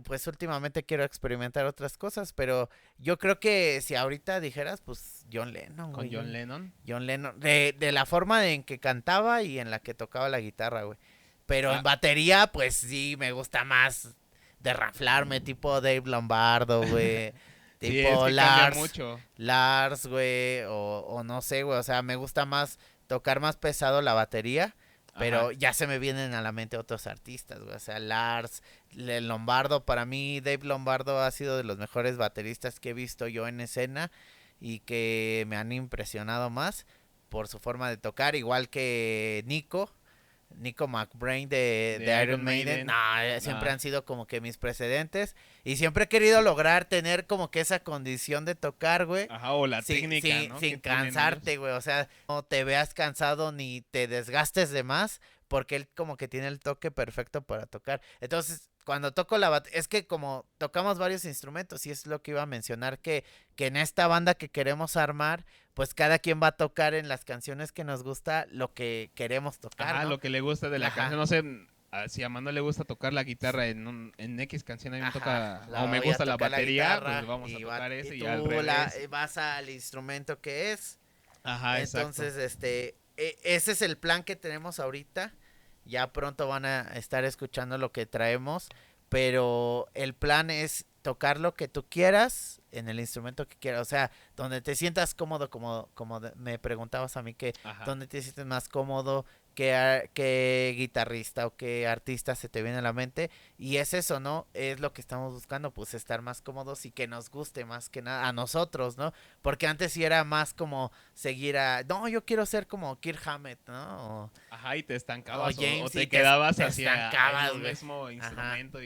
Pues últimamente quiero experimentar otras cosas, pero yo creo que si ahorita dijeras, pues John Lennon,
¿Con
güey.
John Lennon?
John Lennon, de la forma en que cantaba y en la que tocaba la guitarra, güey. Pero en
Ah,
batería, pues sí, me gusta más derraflarme, tipo Dave Lombardo, güey.
sí, es
Tipo
que cambia mucho.
Lars, güey, o no sé, güey. O sea, me gusta más tocar más pesado la batería.
Ajá.
Pero ya se me vienen a la mente otros artistas, güey. O sea, Lars, Lombardo. Para mí, Dave Lombardo ha sido de los mejores bateristas que he visto yo en escena y que me han impresionado más por su forma de tocar. Igual que Nico McBrain
De
de Iron
Iron
Maiden, no,
Maiden.
siempre
Ah,
han sido como que mis precedentes. Y siempre he querido lograr tener como que esa condición de tocar, güey.
ajá, o la técnica, ¿no?
Sin
Que tienen ellos.
cansarte, güey. O sea, no te veas cansado ni te desgastes de más. Porque él como que tiene el toque perfecto para tocar. Entonces, cuando toco la batería, es que como tocamos varios instrumentos, y es lo que iba a mencionar, que en esta banda que queremos armar, pues cada quien va a tocar en las canciones que nos gusta lo que queremos tocar,
Ajá,
¿no?
lo que le gusta de la canción.
Ajá.
No sé, si a Manuel le gusta tocar la guitarra en X canción, a mí me
Ajá,
toca, o
la
me
voy a
gusta la
tocar la
batería, pues
guitarra
vamos a tocar
y
ese y al
tú
revés.
vas al instrumento que es.
Ajá, exacto.
Entonces, ese es el plan que tenemos ahorita. Ya pronto van a estar escuchando lo que traemos, pero el plan es tocar lo que tú quieras en el instrumento que quieras, o sea, donde te sientas cómodo, me preguntabas a mí que
Ajá.
donde te sientes más cómodo, qué guitarrista o qué artista se te viene a la mente, y es eso, ¿no? Es lo que estamos buscando, pues estar más cómodos y que nos guste más que nada a nosotros, ¿no? Porque antes sí era más como seguir no, yo quiero ser como Kirk Hammett, ¿no?
Ajá, y te
O
estancabas o
James y
te quedabas
te
hacia en
estancabas,
un
güey.
mismo
Ajá.
instrumento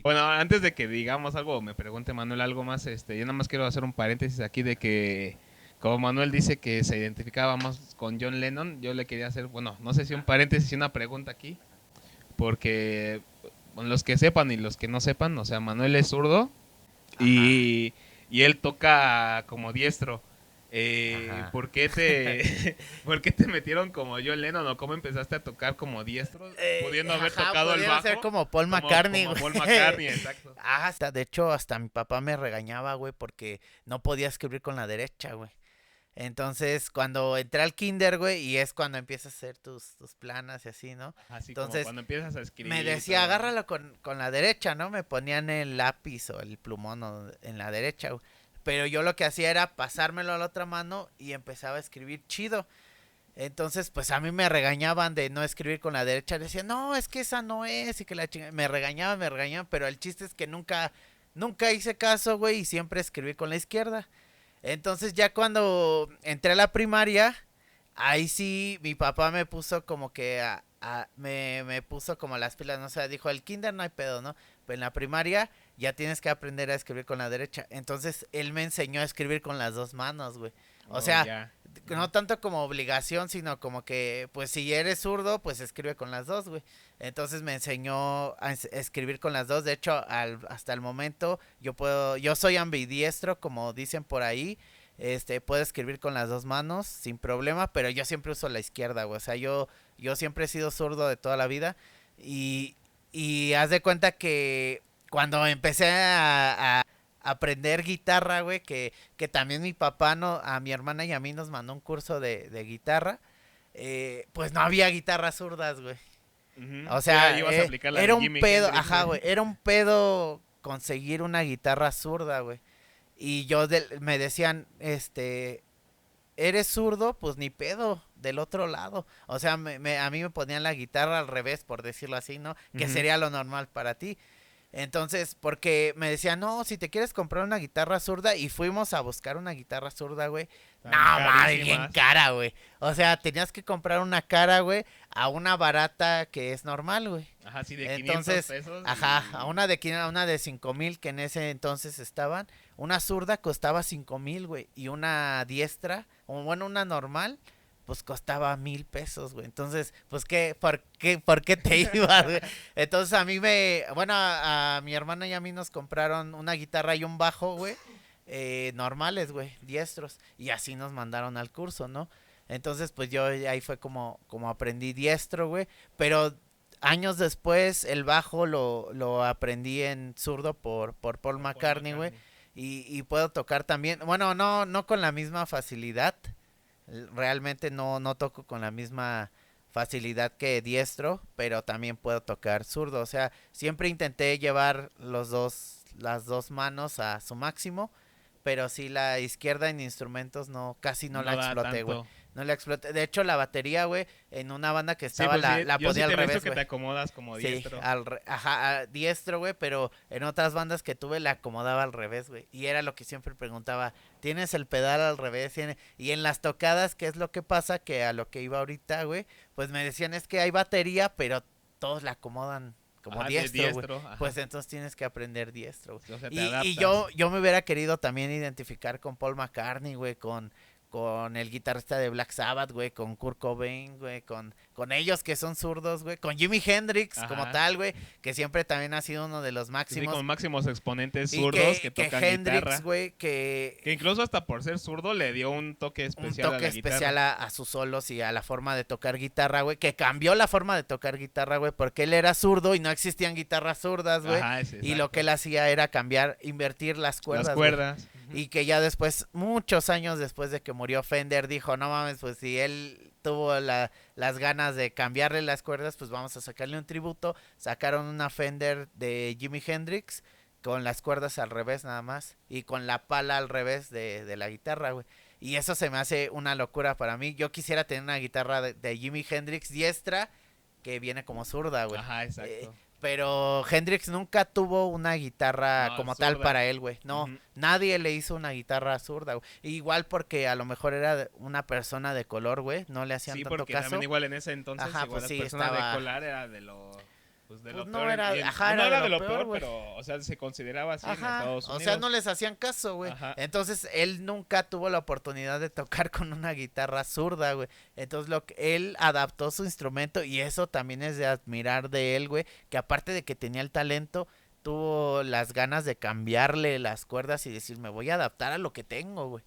Bueno, antes de que digamos algo, me pregunte Manuel algo más, yo nada más quiero hacer un paréntesis aquí de que como Manuel dice que se identificaba más con John Lennon, yo le quería hacer, bueno, no sé si un paréntesis y una pregunta aquí, porque bueno, los que sepan y los que no sepan, o sea, Manuel es zurdo
Ajá.
y él toca como diestro.
Ajá.
¿Por qué por qué te metieron como John Lennon o cómo empezaste a tocar como diestro, pudiendo haber
Ajá,
tocado el
podría ser
bajo
como Paul McCartney,
como
güey.
Paul McCartney, exacto?
De hecho, hasta mi papá me regañaba, güey, porque no podía escribir con la derecha, güey. Entonces, cuando entré al kinder, güey, y es cuando empiezas a hacer tus planas y así, ¿no?
Así como
Entonces,
cuando empiezas a
me
escribir y
decía,
todo, ¿no?
agárralo con la derecha, ¿no? Me ponían el lápiz o el plumón en la derecha, güey. Pero yo lo que hacía era pasármelo a la otra mano y empezaba a escribir chido. Entonces, pues a mí me regañaban de no escribir con la derecha. Decían, no, es que esa no es. Y que la chingada. Me regañaban. Pero el chiste es que nunca hice caso, güey. Y siempre escribí con la izquierda. Entonces, ya cuando entré a la primaria, ahí sí mi papá me puso como que me puso como las pilas, ¿no? O sea, dijo, el kinder no hay pedo, ¿no? Pero en la primaria ya tienes que aprender a escribir con la derecha. Entonces él me enseñó a escribir con las dos manos, güey. O
Oh,
sea,
ya.
no tanto como obligación, sino como que, pues si eres zurdo, pues escribe con las dos, güey. Entonces me enseñó a escribir con las dos. De hecho, hasta el momento yo soy ambidiestro, como dicen por ahí. puedo escribir con las dos manos sin problema, pero yo siempre uso la izquierda, güey. O sea, yo siempre he sido zurdo de toda la vida y, y haz de cuenta que cuando empecé a aprender guitarra, güey, que también mi papá no, a mi hermana y a mí nos mandó un curso de guitarra, pues no había guitarras zurdas, güey. O sea,
ibas a aplicar la
era
de
un
Jimi
pedo,
Hendrix,
ajá, güey, era un pedo conseguir una guitarra zurda, güey. Y me decían, eres zurdo, pues ni pedo, del otro lado. O sea, a mí me ponían la guitarra al revés, por decirlo así, ¿no? Que sería lo normal para ti. Entonces, porque me decían, no, si te quieres comprar una guitarra zurda, y fuimos a buscar una guitarra zurda, güey. No, madre, bien cara, güey. O sea, tenías que comprar una cara, güey, a una barata que es normal, güey.
Ajá, sí, de
Entonces,
500 pesos.
ajá, a una de 500, a una de 5,000 que en ese entonces estaban. Una zurda costaba 5,000, güey. Y una diestra, o bueno, una normal, pues costaba 1,000 pesos, güey. Entonces, pues, ¿por qué te ibas, güey? Entonces bueno, a mi hermana y a mí nos compraron una guitarra y un bajo, güey, normales, güey, diestros. Y así nos mandaron al curso, ¿no? Entonces, pues yo ahí fue como aprendí diestro, güey. Pero años después el bajo lo aprendí en zurdo por Paul McCartney, güey. Y puedo tocar también, bueno, no con la misma facilidad. Realmente no toco con la misma facilidad que diestro, pero también puedo tocar zurdo. O sea, siempre intenté llevar las dos manos a su máximo, pero sí la izquierda en instrumentos casi no la exploté, güey. No la exploté. De hecho, la batería, güey, en una banda que estaba
sí, pues
la ponía al revés,
que te acomodas como diestro.
Sí, ajá, diestro, güey, pero en otras bandas que tuve la acomodaba al revés, güey. Y era lo que siempre preguntaba, ¿tienes el pedal al revés? Y en las tocadas, ¿qué es lo que pasa? Que a lo que iba ahorita, güey, pues me decían, es que hay batería, pero todos la acomodan como diestro, güey. Pues entonces tienes que aprender diestro, güey. O sea, y yo me hubiera querido también identificar con Paul McCartney, güey, con el guitarrista de Black Sabbath, güey, con Kurt Cobain, güey, con ellos que son zurdos, güey, con Jimi Hendrix como tal, güey, que siempre también ha sido uno de los máximos.
Sí, con máximos exponentes zurdos que tocan
Hendrix,
guitarra.
Güey, que
incluso hasta por ser zurdo le dio un toque especial
a la guitarra. Un toque especial a sus solos y a la forma de tocar guitarra, güey, que cambió la forma de tocar guitarra, güey, porque él era zurdo y no existían guitarras zurdas, güey. Y lo que él hacía era invertir las cuerdas.
Las cuerdas.
Y que ya después, muchos años después de que murió Fender, dijo, no mames, pues si él tuvo las ganas de cambiarle las cuerdas, pues vamos a sacarle un tributo. Sacaron una Fender de Jimi Hendrix con las cuerdas al revés nada más y con la pala al revés de la guitarra, güey. Y eso se me hace una locura para mí. Yo quisiera tener una guitarra de Jimi Hendrix diestra que viene como zurda, güey.
Ajá, exacto.
Pero Hendrix nunca tuvo una guitarra como zurda. Tal para él, güey. No, nadie le hizo una guitarra zurda, güey. Igual porque a lo mejor era una persona de color, güey. No le hacían tanto caso. Sí, porque
también igual en ese entonces
ajá,
igual
pues
las personas de color era de lo... Pues de lo
no
peor.
Era, ajá,
no
era
de lo peor, pero, o sea, se consideraba así en Estados Unidos.
O sea, no les hacían caso, güey. Entonces, él nunca tuvo la oportunidad de tocar con una guitarra zurda, güey. Entonces, él adaptó su instrumento y eso también es de admirar de él, güey. Que aparte de que tenía el talento, tuvo las ganas de cambiarle las cuerdas y decir, me voy a adaptar a lo que tengo, güey.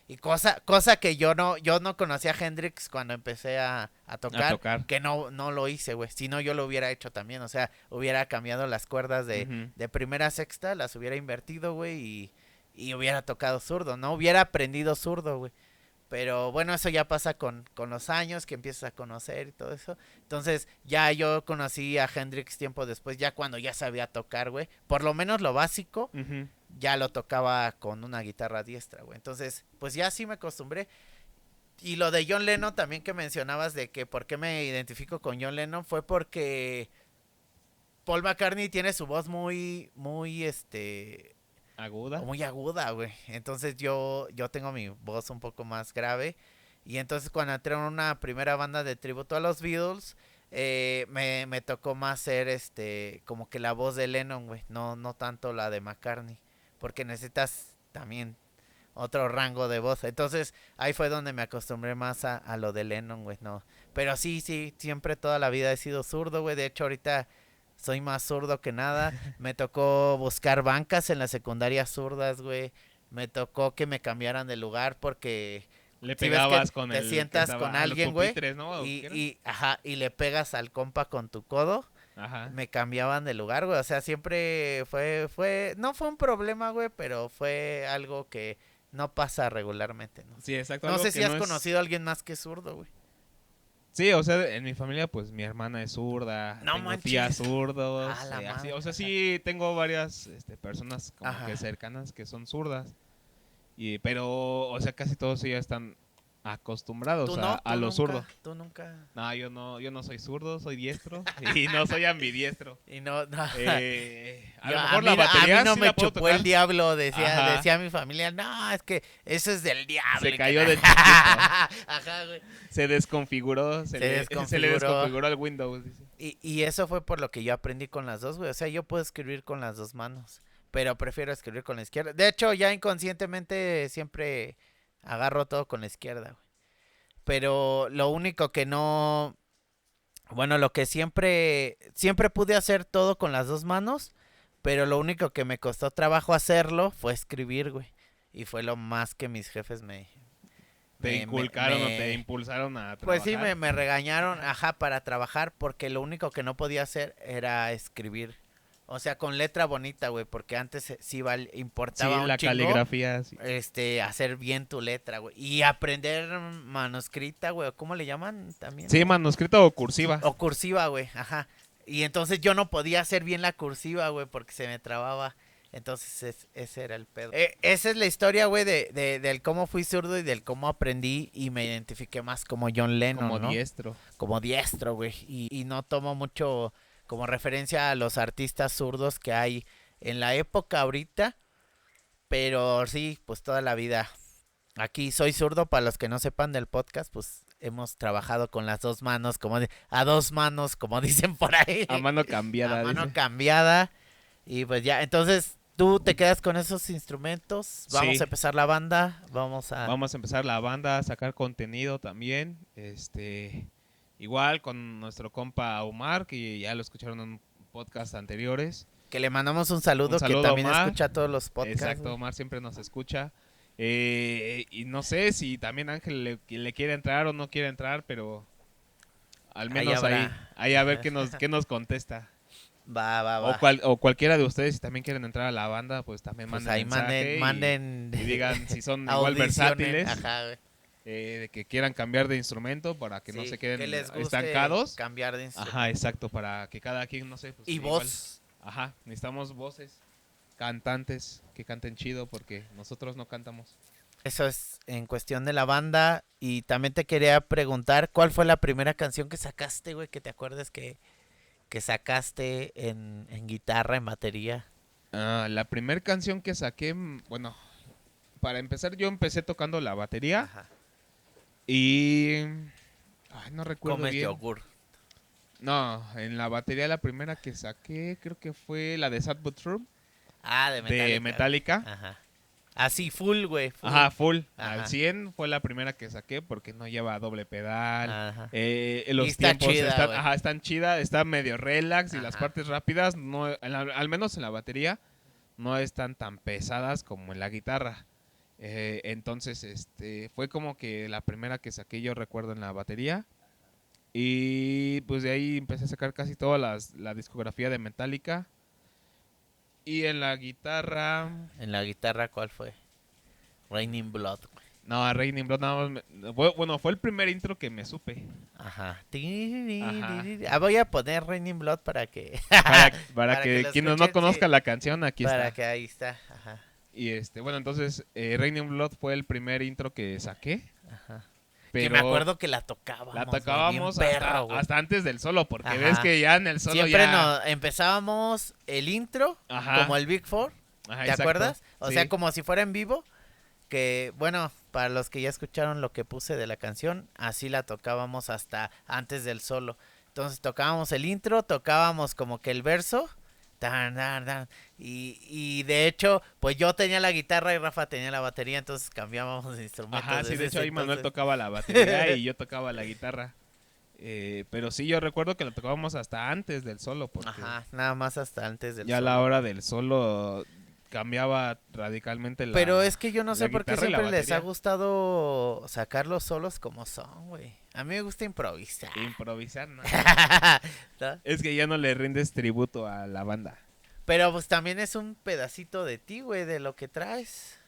Y cosa que yo no conocía a Hendrix cuando empecé a tocar, que no lo hice, güey. Si no, yo lo hubiera hecho también, o sea, hubiera cambiado las cuerdas de primera a sexta, las hubiera invertido, güey, y hubiera tocado zurdo, ¿no? Hubiera aprendido zurdo, güey. Pero bueno, eso ya pasa con los años que empiezas a conocer y todo eso. Entonces, ya yo conocí a Hendrix tiempo después, ya cuando ya sabía tocar, güey. Por lo menos lo básico. Ya lo tocaba con una guitarra diestra, güey. Entonces, pues ya sí me acostumbré. Y lo de John Lennon también que mencionabas de que por qué me identifico con John Lennon fue porque Paul McCartney tiene su voz muy
aguda.
Muy aguda, güey. Entonces yo tengo mi voz un poco más grave. Y entonces cuando entré en una primera banda de tributo a los Beatles, me tocó más ser como que la voz de Lennon, güey. No tanto la de McCartney. Porque necesitas también otro rango de voz. Entonces, ahí fue donde me acostumbré más a lo de Lennon, güey, no. Pero sí, siempre toda la vida he sido zurdo, güey. De hecho, ahorita soy más zurdo que nada. Me tocó buscar bancas en la secundaria zurdas, güey. me tocó que me cambiaran de lugar porque
Le
si ves que
pegabas con
te
el... que
sientas
estaba-
con
los
alguien, güey,
pupitres, ¿no? ¿O qué era?
y le pegas al compa con tu codo,
Ajá.
me cambiaban de lugar, güey. O sea, siempre no fue un problema, güey, pero fue algo que no pasa regularmente, ¿no?
Sí, exacto.
No
Algo
sé
que
si has
no es...
conocido a alguien más que zurdo, güey.
Sí, o sea, en mi familia, pues mi hermana es zurda,
No
tengo tías
manches.
zurdos,
Ah, la
así,
madre.
o sea, sí tengo varias personas como
Ajá.
que cercanas que son zurdas, pero, o sea, casi todos ya están acostumbrados
Tú no,
a lo zurdo.
tú nunca.
No, yo no soy zurdo, soy diestro y no soy ambidiestro.
Y no, no.
A
Yo-
lo mejor
mí,
la batería
a mí no
sí
me
la puedo
chupó el
tocar.
diablo,
Ajá.
decía mi familia, no, es que eso es del diablo.
Se
y que
cayó
no".
de chiquito.
Ajá, güey.
Se desconfiguró, se le desconfiguró el Windows, dice.
Y eso fue por lo que yo aprendí con las dos, güey. O sea, yo puedo escribir con las dos manos, pero prefiero escribir con la izquierda. De hecho, ya inconscientemente siempre agarro todo con la izquierda, güey. Pero lo único que no, bueno, lo que siempre pude hacer todo con las dos manos, pero lo único que me costó trabajo hacerlo fue escribir, güey. Y fue lo más que mis jefes
Te inculcaron o te impulsaron a trabajar.
pues sí, me regañaron, ajá, para trabajar, porque lo único que no podía hacer era escribir. O sea, con letra bonita, güey, porque antes sí importaba
Sí,
un
la
chingo,
caligrafía. Sí.
hacer bien tu letra, güey. Y aprender manuscrita, güey, o ¿cómo le llaman también?
Sí, manuscrito o cursiva.
O cursiva, güey, ajá. Y entonces yo no podía hacer bien la cursiva, güey, porque se me trababa. Entonces ese era el pedo. Esa es la historia, güey, del cómo fui zurdo y del cómo aprendí y me identifiqué más como John Lennon,
Como
¿no?
diestro.
Como diestro, güey. Y no tomo mucho como referencia a los artistas zurdos que hay en la época ahorita. Pero sí, pues toda la vida. Aquí soy zurdo, para los que no sepan del podcast, pues hemos trabajado con las dos manos, a dos manos, como dicen por ahí.
A mano cambiada,
A mano
dice.
cambiada. Y pues ya, entonces tú te quedas con esos instrumentos. Vamos
Sí.
a empezar la banda. Vamos a
empezar la banda, a sacar contenido también. Igual con nuestro compa Omar, que ya lo escucharon en podcast anteriores.
que le mandamos un saludo,
Un saludo
que también
a Omar.
escucha todos los podcasts.
Exacto,
güey.
Omar siempre nos escucha. Y no sé si también Ángel le quiere entrar o no quiere entrar, pero al
Ahí
menos
habrá.
ahí a ver qué nos contesta.
Va.
O cualquiera de ustedes, si también quieren entrar a la banda, pues también
Pues
manden
ahí
mensaje
manden
y digan si son igual
audicionen.
versátiles,
Ajá, güey.
de que quieran cambiar de instrumento para que no
Sí,
se
que
queden
les guste
estancados.
cambiar de instrumento.
Ajá, exacto, para que cada quien, no sé, pues
Y
igual.
voz.
Ajá, necesitamos voces, cantantes que canten chido porque nosotros no cantamos.
Eso es en cuestión de la banda. Y también te quería preguntar, ¿cuál fue la primera canción que sacaste, güey? Que te acuerdas que sacaste en guitarra, en batería.
La primera canción que saqué, bueno, para empezar yo empecé tocando la batería
Ajá.
y... Ay, no recuerdo
Comes
bien.
yogur.
No, en la batería la primera que saqué creo que fue la de Sad But True
Ah, de Metallica.
de Metallica.
Ajá. Así, full, güey.
Ajá, full.
Ajá.
Al 100 fue la primera que saqué porque no lleva doble pedal.
Ajá.
Los
Y está
tiempos
chida, güey.
están chidas, está medio relax y las
Ajá.
partes rápidas, no, al menos en la batería, no están tan pesadas como en la guitarra. Entonces, fue como que la primera que saqué yo recuerdo en la batería. Y pues de ahí empecé a sacar casi toda la discografía de Metallica. Y en la guitarra...
En la guitarra, ¿cuál fue? Raining Blood. Güey.
No, Raining Blood nada más bueno, fue el primer intro que me supe.
Ajá.
Ajá.
Voy a poner Raining Blood para que...
Para que
lo
quien no
escuchen,
conozca
sí.
la canción, aquí
Para
está.
que ahí está. Ajá.
Y bueno, entonces Raining Blood fue el primer intro que saqué.
Ajá.
Pero
Que me acuerdo que la tocábamos.
la
güey,
tocábamos
bien perro, güey.
hasta antes del solo, porque
Ajá.
ves que ya en el solo
Siempre
ya...
empezábamos el intro,
Ajá.
como el Big Four.
Ajá,
¿Te
exacto.
acuerdas? O
Sí.
sea, como si fuera en vivo. Que, bueno, para los que ya escucharon lo que puse de la canción, así la tocábamos hasta antes del solo. Entonces tocábamos el intro, tocábamos como que el verso. Tan, tan, tan, y de hecho, pues yo tenía la guitarra y Rafa tenía la batería, entonces cambiábamos de instrumentos.
Ajá, sí, de
desde
hecho
ese
ahí Manuel
entonces.
tocaba la batería y yo tocaba la guitarra. Pero sí, yo recuerdo que la tocábamos hasta antes del solo, porque
Ajá, nada más hasta antes del
ya a
solo.
la hora del solo cambiaba radicalmente
Pero es que yo no
la
sé por qué
guitarra y la
siempre les ha
batería.
gustado sacar los solos como son, güey. A mí me gusta improvisar.
Improvisar, ¿no?
¿No?
Es que ya no le rindes tributo a la banda.
Pero pues también es un pedacito de ti, güey, de lo que traes.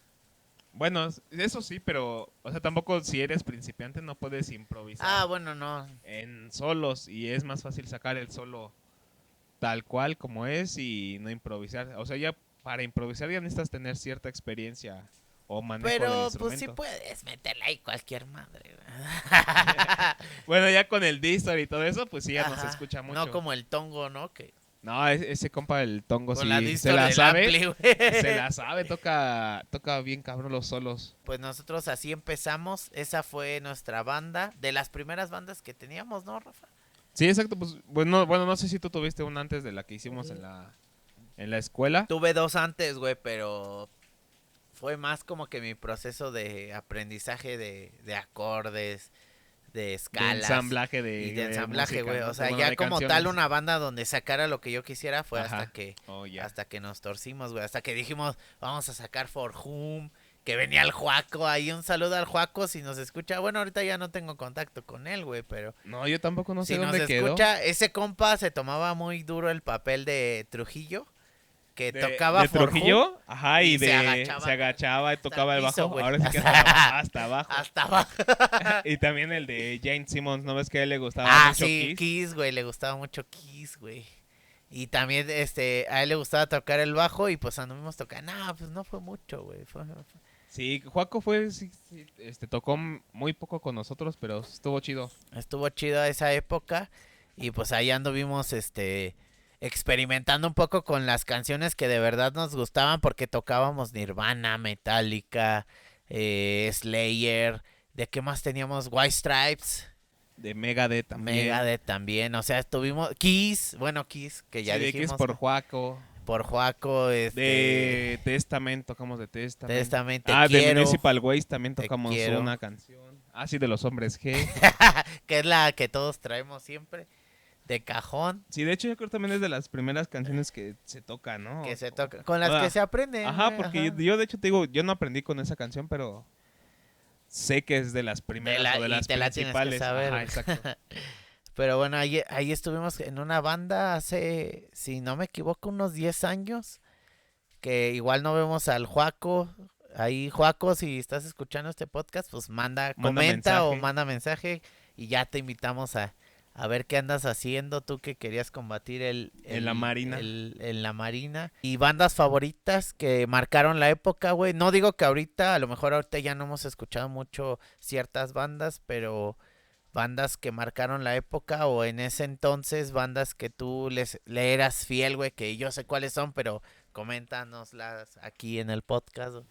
Bueno, eso sí, pero, o sea, tampoco si eres principiante no puedes
Ah,
improvisar
bueno, no.
en solos y es más fácil sacar el solo tal cual como es y no improvisar. O sea, ya para improvisar ya necesitas tener cierta experiencia o manejo del
Pero pues sí
instrumento.
puedes meterle ahí cualquier madre, güey.
Bueno, ya con el distor y todo eso, pues sí, ya no se
Ajá.
escucha mucho.
No como el tongo, ¿no? Que
No, ese compa el Tongo
con la
sí se
distor
la
del
sabe.
ampli, güey.
Se la sabe, toca bien cabrón los solos.
Pues nosotros así empezamos. Esa fue nuestra banda. De las primeras bandas que teníamos, ¿no, Rafa?
Sí, exacto, pues bueno, no sé si tú tuviste una antes de la que hicimos en la escuela.
Tuve dos antes, güey, pero fue más como que mi proceso de aprendizaje de acordes, de
De
escalas
ensamblaje
y de
de
ensamblaje,
música,
güey.
¿no?
O sea,
Bueno,
ya
de
como tal
canciones.
una banda donde sacara lo que yo quisiera fue
Ajá. Oh, ya.
hasta que nos torcimos, güey. Hasta que dijimos, vamos a sacar For Whom, que venía el Juaco. Ahí un saludo al Juaco si nos escucha. Bueno, ahorita ya no tengo contacto con él, güey, pero
No, yo tampoco no sé
si nos
dónde quedó.
escucha, ese compa se tomaba muy duro el papel de Trujillo, que
De,
tocaba
de
For Whom
Trujillo, ajá,
y
y
se
se agachaba y
hasta
tocaba el
piso,
bajo.
güey.
Ahora sí que hasta abajo.
hasta abajo.
Y también el de Jane Simmons, ¿no ves que a él le gustaba
Ah,
mucho
sí,
Kiss?
Kiss, güey, le gustaba mucho Kiss, güey. Y también, a él le gustaba tocar el bajo y pues anduvimos tocando. No, pues no fue mucho, güey.
Sí, Juaco fue, sí, tocó muy poco con nosotros, pero estuvo chido.
Estuvo chido esa época y pues ahí anduvimos, experimentando un poco con las canciones que de verdad nos gustaban porque tocábamos Nirvana, Metallica, Slayer, ¿de qué más teníamos? White Stripes.
De Megadeth también.
Megadeth también, o sea, estuvimos Kiss, bueno, Kiss, que ya
Sí, de
dijimos.
Kiss por Juaco.
Por Joaco,
De Testament, tocamos de Testament.
Testament, Te
De
Quiero,
Municipal Waste también
Te
tocamos
Quiero.
una canción. Ah, sí, de los Hombres G.
que es la que todos traemos siempre, de cajón,
Sí, de hecho yo creo que también es de las primeras canciones que se toca, ¿no?
que se toca, con las
Ah,
que se aprenden.
Ajá,
güey,
porque
ajá.
yo de hecho te digo, yo no aprendí con esa canción, pero sé que es de las primeras o de
Y
las
te la tienes que
principales.
saber.
Ajá,
güey.
exacto.
Pero bueno, ahí estuvimos en una banda hace, si no me equivoco, unos 10 años, que igual no vemos al Joaco. Ahí, Joaco, si estás escuchando este podcast, pues
Manda
comenta o
mensaje.
manda mensaje y ya te invitamos a ver qué andas haciendo tú que querías combatir
En la Marina.
en la Marina. Y bandas favoritas que marcaron la época, güey. No digo que ahorita, a lo mejor ahorita ya no hemos escuchado mucho ciertas bandas, pero bandas que marcaron la época o en ese entonces bandas que tú le eras fiel, güey, que yo sé cuáles son, pero coméntanoslas aquí en el podcast. Güey.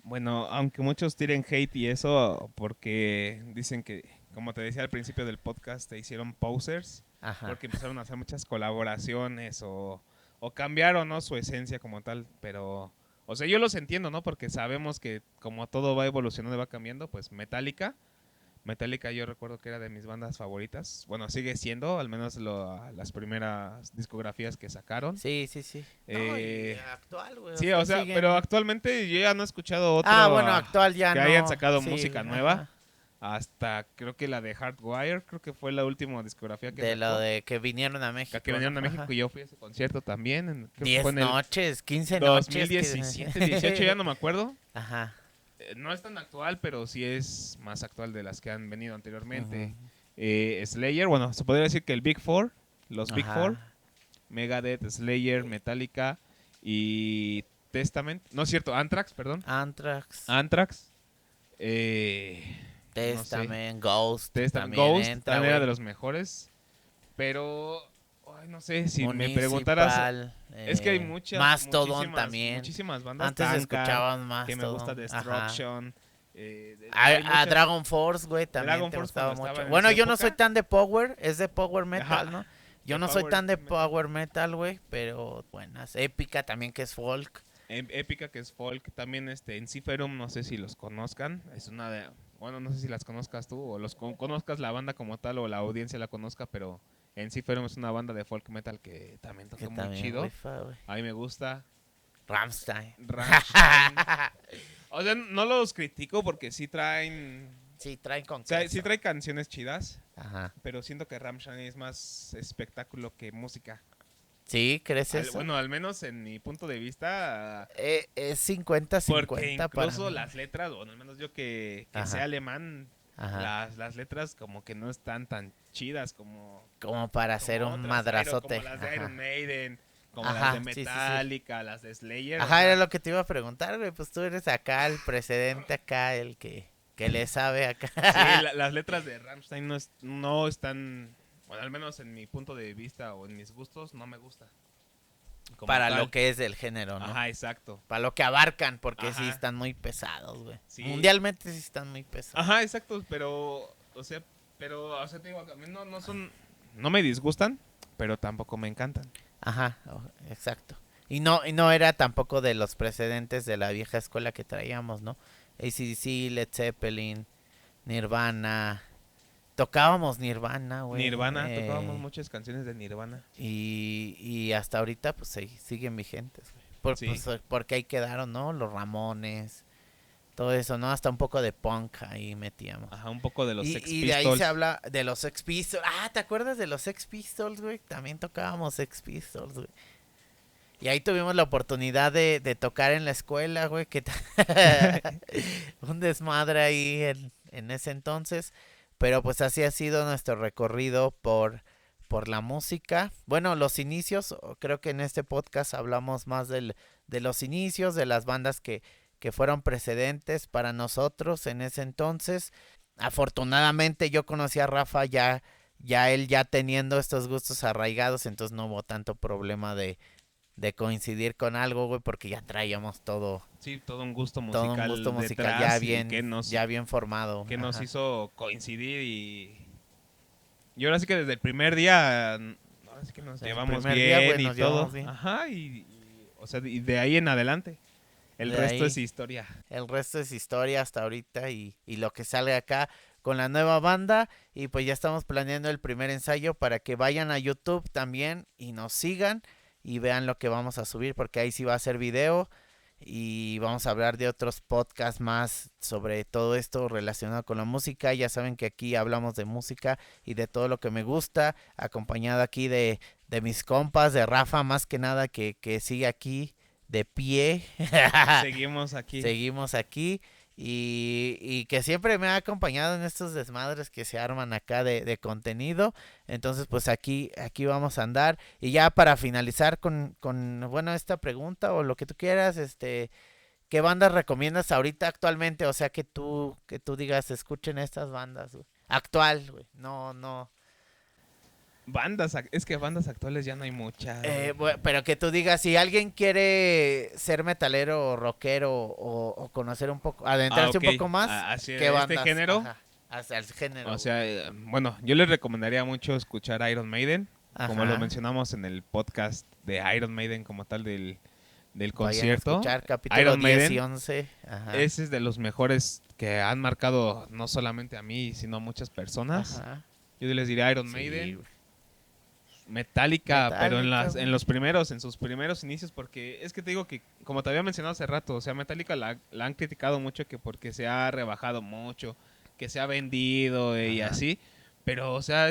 Bueno, aunque muchos tiren hate y eso, porque dicen que, como te decía al principio del podcast, te hicieron posers,
Ajá.
porque empezaron a hacer muchas colaboraciones o cambiaron, ¿no? Su esencia como tal, pero, o sea, yo los entiendo, ¿no? Porque sabemos que como todo va evolucionando y va cambiando, pues Metallica yo recuerdo que era de mis bandas favoritas. Bueno, sigue siendo, al menos las primeras discografías que sacaron.
Sí, sí, sí. No, y actual, güey.
Sí, o sea,
siguen.
pero actualmente yo ya no he escuchado otro
Bueno, actual ya
que
no.
hayan sacado
Sí,
música
ajá.
nueva. Hasta creo que la de Hardwire, creo que fue la última discografía que
De
sacó.
lo de que vinieron a México.
Que vinieron a
¿no?
México
Ajá.
y yo fui a ese concierto también. Creo que
10
fue en el
noches, 15 noches.
2017, 18, ya no me acuerdo.
Ajá.
No es tan actual, pero sí es más actual de las que han venido anteriormente.
Ujú.
Slayer, bueno, se podría decir que el Big Four, los Big
Ajá.
Four, Megadeth, Slayer, Metallica y Testament. No es cierto, Anthrax, perdón.
Anthrax.
Anthrax.
Testament, Ghost.
Testament,
También
Ghost
entra,
también era
güey.
de los mejores. Pero, ay, no sé, si me
Municipal,
preguntaras... Es que hay
Mastodon también.
muchísimas bandas.
Antes
Tankard,
escuchaban más.
que me gusta Destruction. hay
A
muchas-
Dragon Force, güey, también
Dragon
te
Force
gustaba
cuando estaba
mucho.
en
Bueno,
esa
yo no
época.
soy tan de Power, es de Power Metal,
Ajá.
¿no? Yo
De
no soy
Power
tan de
Metal.
Power Metal, güey, pero buenas. Épica también, que es folk.
Épica, que es folk. También Ensiferum, no sé si los conozcan. Es una de... Bueno, no sé si las conozcas tú o conozcas la banda como tal o la audiencia la conozca, pero Ensiferum es una banda de folk metal que también toca
Que
muy
también
chido.
rifa, güey.
A mí me gusta.
Rammstein.
Rammstein. O sea, no los critico porque sí traen...
Sí, traen con
O sea,
queso.
sí trae canciones chidas,
Ajá.
pero siento que Rammstein es más espectáculo que música.
¿Sí? ¿Crees eso?
Bueno, al menos en mi punto de vista,
Es
porque
50-50 para
incluso
mí.
las letras, o al menos yo que sé
Ajá.
alemán,
Ajá.
las letras como que no están tan chidas
Como para hacer
como
un
otras,
madrazote.
como las de Iron
Ajá.
Maiden, como las de
Ajá, sí, sí, sí.
Metallica, las de Slayer, o
Ajá, era
sea,
lo que te iba a preguntar, güey. Pues tú eres acá el precedente, acá el que le sabe acá.
sí, las letras de Rammstein no están, bueno, al menos en mi punto de vista o en mis gustos, no me gusta. Como
Para lo
tal.
que es del género, ¿no?
Ajá, exacto.
Para lo que abarcan, porque sí
Ajá,
están muy pesados, güey.
sí.
Mundialmente sí están muy pesados.
Ajá, exacto, o sea, te digo, a mí no me disgustan, pero tampoco me encantan.
Ajá, exacto. Y no era tampoco de los precedentes de la vieja escuela que traíamos, ¿no? AC/DC, Led Zeppelin, Nirvana. Tocábamos Nirvana, güey.
Nirvana, tocábamos muchas canciones de Nirvana.
Y hasta ahorita, pues siguen vigentes, güey.
Sí,
Porque ahí quedaron, ¿no? Los Ramones, todo eso, ¿no? Hasta un poco de punk ahí metíamos.
ajá, un poco de los Sex
Y de ahí se
Pistols.
habla de los Sex Pistols. Ah, ¿te acuerdas de los Sex Pistols, güey? También tocábamos Sex Pistols, güey. Y ahí tuvimos la oportunidad de tocar en la escuela, güey. Un desmadre ahí en ese entonces. Pero pues así ha sido nuestro recorrido por la música. Bueno, los inicios, creo que en este podcast hablamos más de los inicios, de las bandas que fueron precedentes para nosotros en ese entonces. Afortunadamente yo conocí a Rafa ya él ya teniendo estos gustos arraigados, entonces no hubo tanto problema de coincidir con algo, güey, porque ya traíamos
Sí, todo un gusto
todo un gusto
musical
musical ya
detrás y
bien, ya bien formado.
que nos
Ajá.
hizo coincidir y ahora sí que desde el primer día, ahora sí que nos
Desde el
llevamos
primer día,
bien
güey,
y
nos
todo.
llevamos bien.
Ajá, o sea, y de ahí en adelante. El
De
resto es
ahí,
historia.
el resto es historia hasta ahorita y lo que sale acá con la nueva banda. Y pues ya estamos planeando el primer ensayo para que vayan a YouTube también y nos sigan y vean lo que vamos a subir, porque ahí sí va a ser video y vamos a hablar de otros podcasts más sobre todo esto relacionado con la música. Ya saben que aquí hablamos de música y de todo lo que me gusta, acompañado aquí de mis compas, de Rafa más que nada que sigue aquí de pie.
Seguimos aquí.
Seguimos aquí y que siempre me ha acompañado en estos desmadres que se arman acá de contenido. Entonces, pues aquí vamos a andar. Y ya para finalizar bueno, esta pregunta o lo que tú quieras, ¿qué bandas recomiendas ahorita actualmente? O sea, que tú digas, escuchen estas bandas, güey. Actual, güey. No, no.
Es que bandas actuales ya no hay muchas.
Pero que tú digas, si alguien quiere ser metalero o rockero o conocer un poco, adentrarse
Ok.
un poco más,
Hacia
¿qué
este
bandas?
género.
Ajá, hacia el género.
O sea, bueno, yo les recomendaría mucho escuchar Iron Maiden. Como lo
Ajá.
mencionamos en el podcast de Iron Maiden como tal del
Vayan a
concierto.
escuchar capítulo
Iron
10 y
Maiden,
11. Ajá.
ese es de los mejores que han marcado no solamente a mí, sino a muchas personas.
Ajá.
Yo les diría Iron
Sí,
Maiden,
güey.
Metallica, pero
Metallica, güey.
en sus primeros inicios, porque es que te digo que, como te había mencionado hace rato, o sea, Metallica la han criticado mucho que porque se ha rebajado mucho, que se ha vendido y
Ajá.
así, pero, o sea,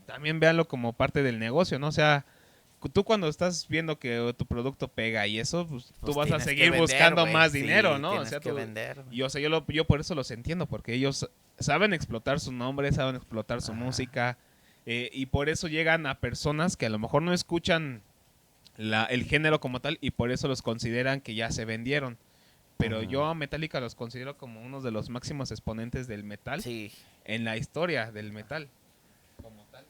también véanlo como parte del negocio, ¿no? O sea, tú cuando estás viendo que tu producto pega y eso, pues tú
Pues
vas a
tienes que
seguir
vender,
buscando
güey.
más
Sí,
dinero, ¿no? O
tienes
sea,
que vender, güey.
y, o sea, yo por eso los entiendo, porque ellos saben explotar su nombre, saben explotar su
Ajá.
música, y por eso llegan a personas que a lo mejor no escuchan el género como tal y por eso los consideran que ya se vendieron. Pero
Ujú.
yo a Metallica los considero como uno de los máximos exponentes del metal
Sí.
en la historia del metal. Como tal.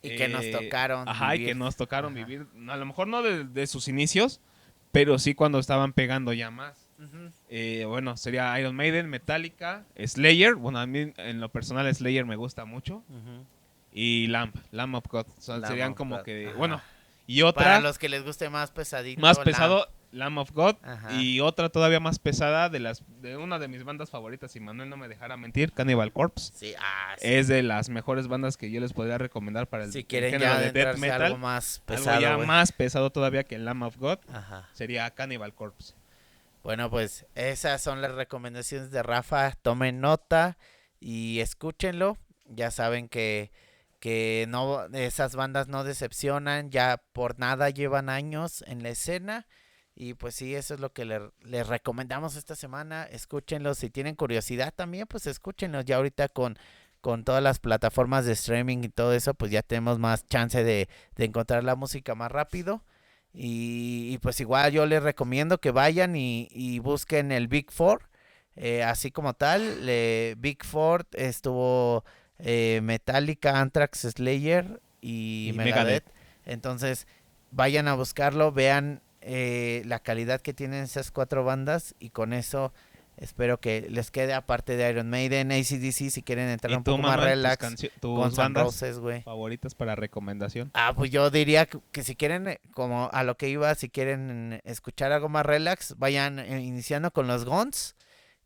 Y que nos tocaron
Ajá, y
vivir.
que nos tocaron
Ajá.
vivir, a lo mejor no de sus inicios, pero sí cuando estaban pegando ya más.
Ujú.
Bueno, sería Iron Maiden, Metallica, Slayer. Bueno, a mí en lo personal Slayer me gusta mucho.
Ujú.
Y Lamb of God. O sea,
Lamb
serían
of
como
God,
que,
ajá.
bueno, y
Para
otra,
los que les guste más pesadito.
más pesado, Lamb of God.
Ajá.
Y otra todavía más pesada de una de mis bandas favoritas, si Manuel no me dejara mentir, Cannibal Corpse.
Sí, sí.
Es de las mejores bandas que yo les podría recomendar para
Si
el
quieren
género
ya
de death
adentrarse a
metal.
algo más
Algo
pesado,
ya
güey.
más pesado todavía que Lamb of God.
Ajá.
Sería Cannibal Corpse.
Bueno, pues esas son las recomendaciones de Rafa. Tomen nota y escúchenlo. Ya saben que no, esas bandas no decepcionan, ya por nada llevan años en la escena. Y pues sí, eso es lo que les recomendamos esta semana. Escúchenlos. Si tienen curiosidad también, pues escúchenlos. Ya ahorita con todas las plataformas de streaming y todo eso, pues ya tenemos más chance de encontrar la música más rápido. Y pues igual yo les recomiendo que vayan y busquen el Big Four. Así como tal, Big Four estuvo Metallica, Anthrax, Slayer y Megadeth. Entonces vayan a buscarlo, vean la calidad que tienen esas 4 bandas y con eso espero que les quede, aparte de Iron Maiden, AC/DC, si quieren entrar un poco más relax,
tus
Guns N'
bandas
Roses, güey.
favoritas para recomendación.
Pues yo diría que si quieren, como a lo que iba, si quieren escuchar algo más relax, vayan iniciando con los Guns,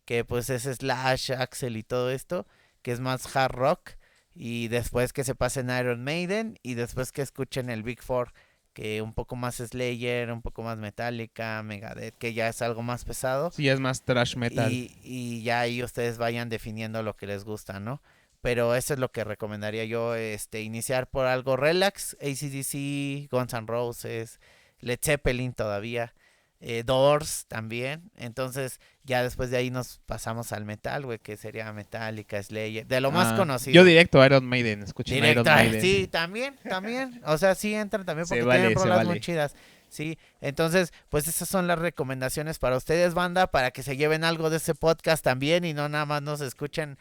que pues es Slash, Axel y todo esto, que es más hard rock, y después que se pasen a Iron Maiden, y después que escuchen el Big Four, que un poco más Slayer, un poco más Metallica, Megadeth, que ya es algo más pesado.
Sí, es más thrash metal.
Y ya ahí ustedes vayan definiendo lo que les gusta, ¿no? Pero eso es lo que recomendaría yo, iniciar por algo relax, AC/DC, Guns N' Roses, Led Zeppelin todavía, Doors también. Entonces ya después de ahí nos pasamos al metal, güey, que sería Metallica, Slayer, de lo más conocido.
Yo directo a Iron Maiden, escuchen
Directo,
Iron Maiden.
Sí, también, o sea, sí entran también porque tienen
se
rolas
vale.
muy chidas. Sí, entonces, pues esas son las recomendaciones para ustedes, banda, para que se lleven algo de ese podcast también y no nada más nos escuchen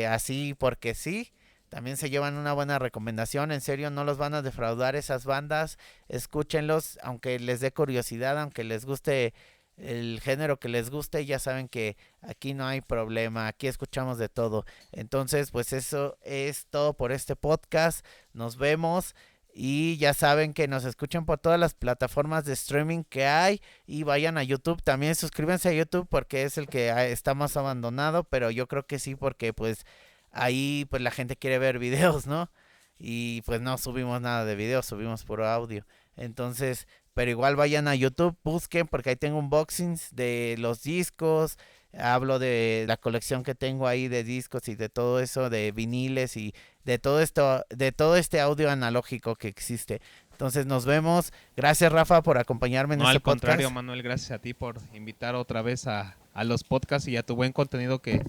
así porque sí. También se llevan una buena recomendación, en serio, no los van a defraudar esas bandas, escúchenlos, aunque les dé curiosidad, aunque les guste el género que les guste, ya saben que aquí no hay problema, aquí escuchamos de todo. Entonces, pues eso es todo por este podcast, nos vemos. Y ya saben que nos escuchan por todas las plataformas de streaming que hay. Y vayan a YouTube. También suscríbanse a YouTube porque es el que está más abandonado. Pero yo creo que sí, porque pues ahí pues la gente quiere ver videos, ¿no? Y pues no subimos nada de videos, subimos puro audio. Entonces, pero igual vayan a YouTube, busquen porque ahí tengo unboxings de los discos. Hablo de la colección que tengo ahí de discos y de todo eso, de viniles y de todo esto, de todo este audio analógico que existe. Entonces nos vemos. Gracias, Rafa, por acompañarme en este podcast.
No, al contrario, Manuel, gracias a ti por invitar otra vez a los podcasts y a tu buen contenido que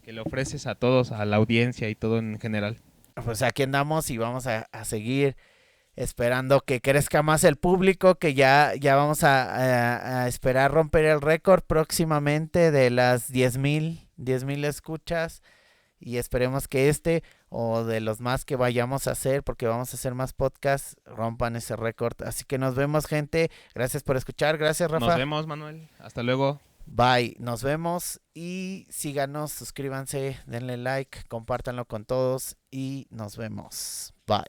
le ofreces a todos, a la audiencia y todo en general.
Pues aquí andamos y vamos a seguir esperando que crezca más el público, que ya vamos a esperar romper el récord próximamente de las 10,000 escuchas. Y esperemos que o de los más que vayamos a hacer, porque vamos a hacer más podcasts, rompan ese récord. Así que nos vemos, gente. Gracias por escuchar. Gracias, Rafa.
Nos vemos, Manuel. Hasta luego.
Bye. Nos vemos y síganos, suscríbanse, denle like, compártanlo con todos y nos vemos. Bye.